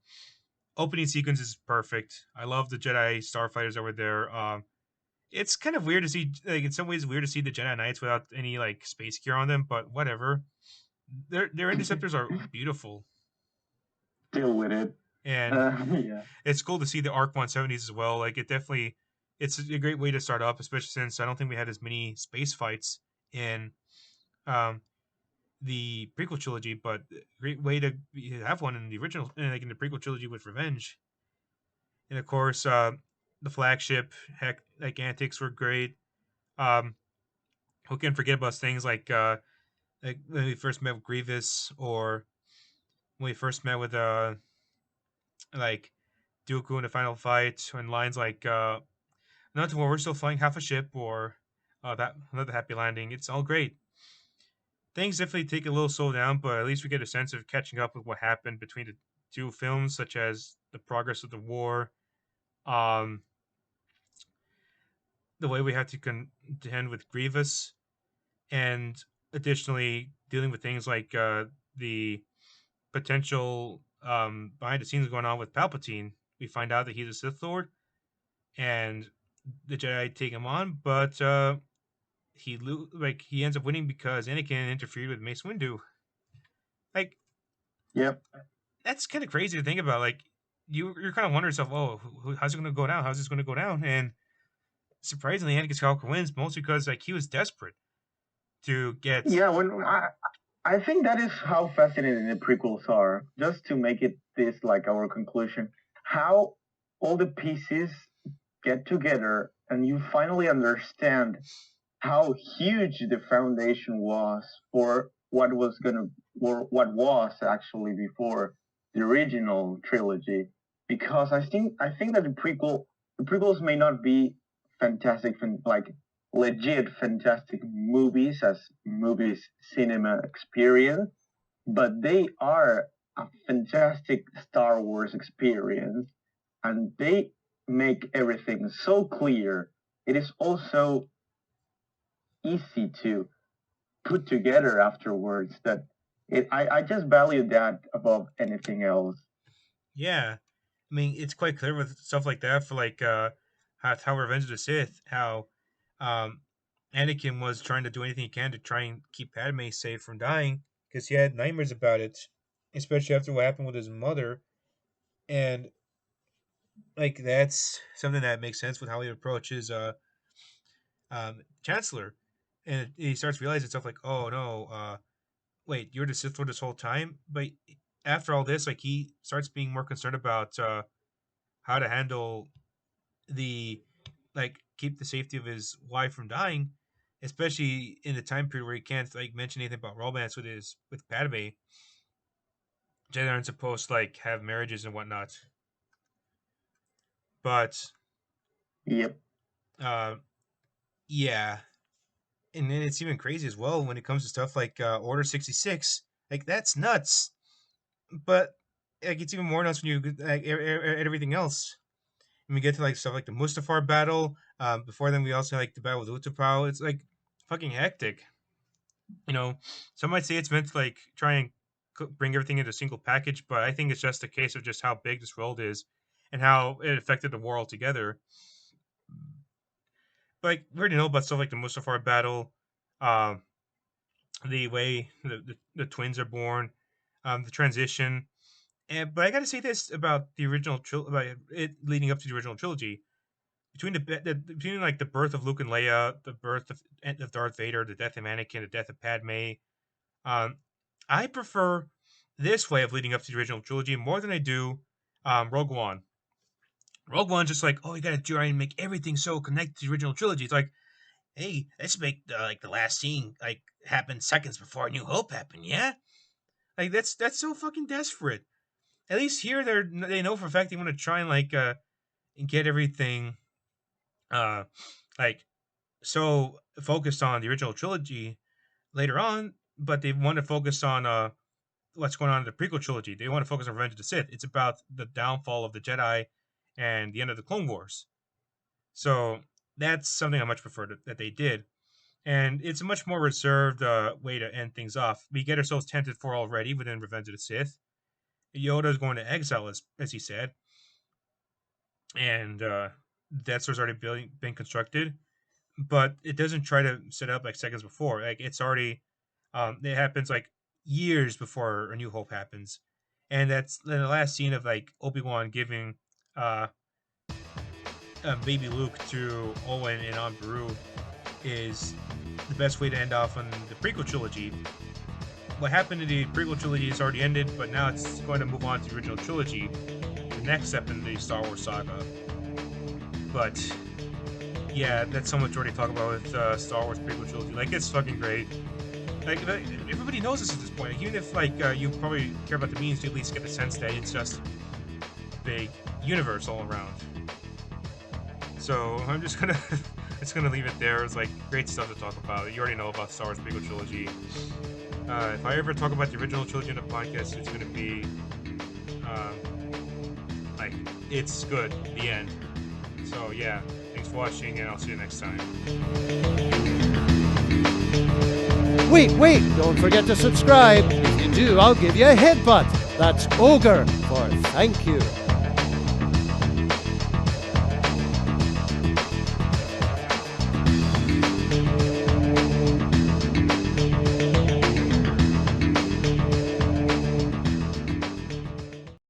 Opening sequence is perfect. I love the Jedi starfighters over there. It's kind of weird to see, like in some ways, weird to see the Jedi Knights without any like space gear on them, but whatever. Their interceptors are beautiful, deal with it. and Yeah, it's cool to see the Arc 170s as well. Like it's a great way to start up, especially since I don't think we had as many space fights in um, the prequel trilogy, but great way to have one in the original, like in the prequel trilogy with Revenge. And of course, the flagship heck like antics were great. Um, who can forget about things like when we first met with Grievous, or when we first met with like Dooku in the final fight, and lines like "Not to worry, we're still flying half a ship," or that another happy landing. It's all great. Things definitely take a little slow down, but at least we get a sense of catching up with what happened between the two films, such as the progress of the war, um, the way we had to contend with Grievous, and additionally dealing with things like the potential behind the scenes going on with Palpatine. We find out that he's a Sith Lord, and the Jedi take him on, but he ends up winning because Anakin interfered with Mace Windu. Like yep, that's kind of crazy to think about. Like you're kind of wondering yourself, oh, how's it going to go down? How's this going to go down? And surprisingly, Anakin Skywalker wins mostly because like he was desperate to get. yeah. I think that is how fascinating the prequels are. Just to make it this like our conclusion, how all the pieces get together and you finally understand how huge the foundation was for or what was actually before the original trilogy. Because I think that the prequels may not be fantastic, like legit fantastic movies as movies cinema experience, but they are a fantastic Star Wars experience, and they make everything so clear. It is also easy to put together afterwards that I just value that above anything else. Yeah, I mean, it's quite clear with stuff like that for like how Revenge of the Sith, how um, Anakin was trying to do anything he can to try and keep Padme safe from dying because he had nightmares about it, especially after what happened with his mother, and like that's something that makes sense with how he approaches Chancellor, and he starts realizing stuff like, oh no, wait, you're the Sith Lord this whole time, but after all this, like he starts being more concerned about how to handle the like keep the safety of his wife from dying, especially in the time period where he can't like mention anything about romance with Padme. Jedi aren't supposed to like have marriages and whatnot. But Yep. uh yeah. And then it's even crazy as well when it comes to stuff like Order 66. Like that's nuts. But like it's even more nuts when you like everything else. And we get to like stuff like the Mustafar battle. Before then we also had, like the battle with Utapau. It's like fucking hectic. You know, some might say it's meant to like try and bring everything into a single package, but I think it's just a case of just how big this world is and how it affected the world together. Like we already know about stuff like the Mustafar battle, um, the way the twins are born, the transition. And but I got to say this about the about it leading up to the original trilogy. Between like the birth of Luke and Leia, the birth of Darth Vader, the death of Anakin, the death of Padme, um, I prefer this way of leading up to the original trilogy more than I do Rogue One. Rogue One's just like, oh, you got to try and make everything so connected to the original trilogy. It's like, hey, let's make the last scene like happen seconds before A New Hope happened. Yeah, like that's so fucking desperate. At least here they know for a fact they want to try and like get everything uh like so focused on the original trilogy later on, but they want to focus on what's going on in the prequel trilogy. They want to focus on Revenge of the Sith. It's about the downfall of the Jedi and the end of the Clone Wars. So that's something I much prefer that they did. And it's a much more reserved way to end things off. We get ourselves tempted for already within Revenge of the Sith. Yoda is going to exile, as he said, and Death Star's already been constructed, but it doesn't try to set up like seconds before. Like it's already, it happens like years before A New Hope happens, and that's the last scene of like Obi-Wan giving uh, baby Luke to Owen and Aunt Beru is the best way to end off on the prequel trilogy. What happened in the prequel trilogy has already ended, but now it's going to move on to the original trilogy, the next step in the Star Wars saga. But yeah, that's so much already to talk about with Star Wars prequel trilogy. Like it's fucking great. Like everybody knows this at this point. Like, even if like you probably care about the memes, you at least get the sense that it's just big universe all around. So I'm just gonna it's gonna leave it there. It's like great stuff to talk about. You already know about Star Wars prequel trilogy. If I ever talk about the original trilogy in the podcast, it's gonna be like it's good. The end. So yeah, thanks for watching, and I'll see you next time. Wait, don't forget to subscribe. If you do, I'll give you a headbutt. That's ogre for thank you.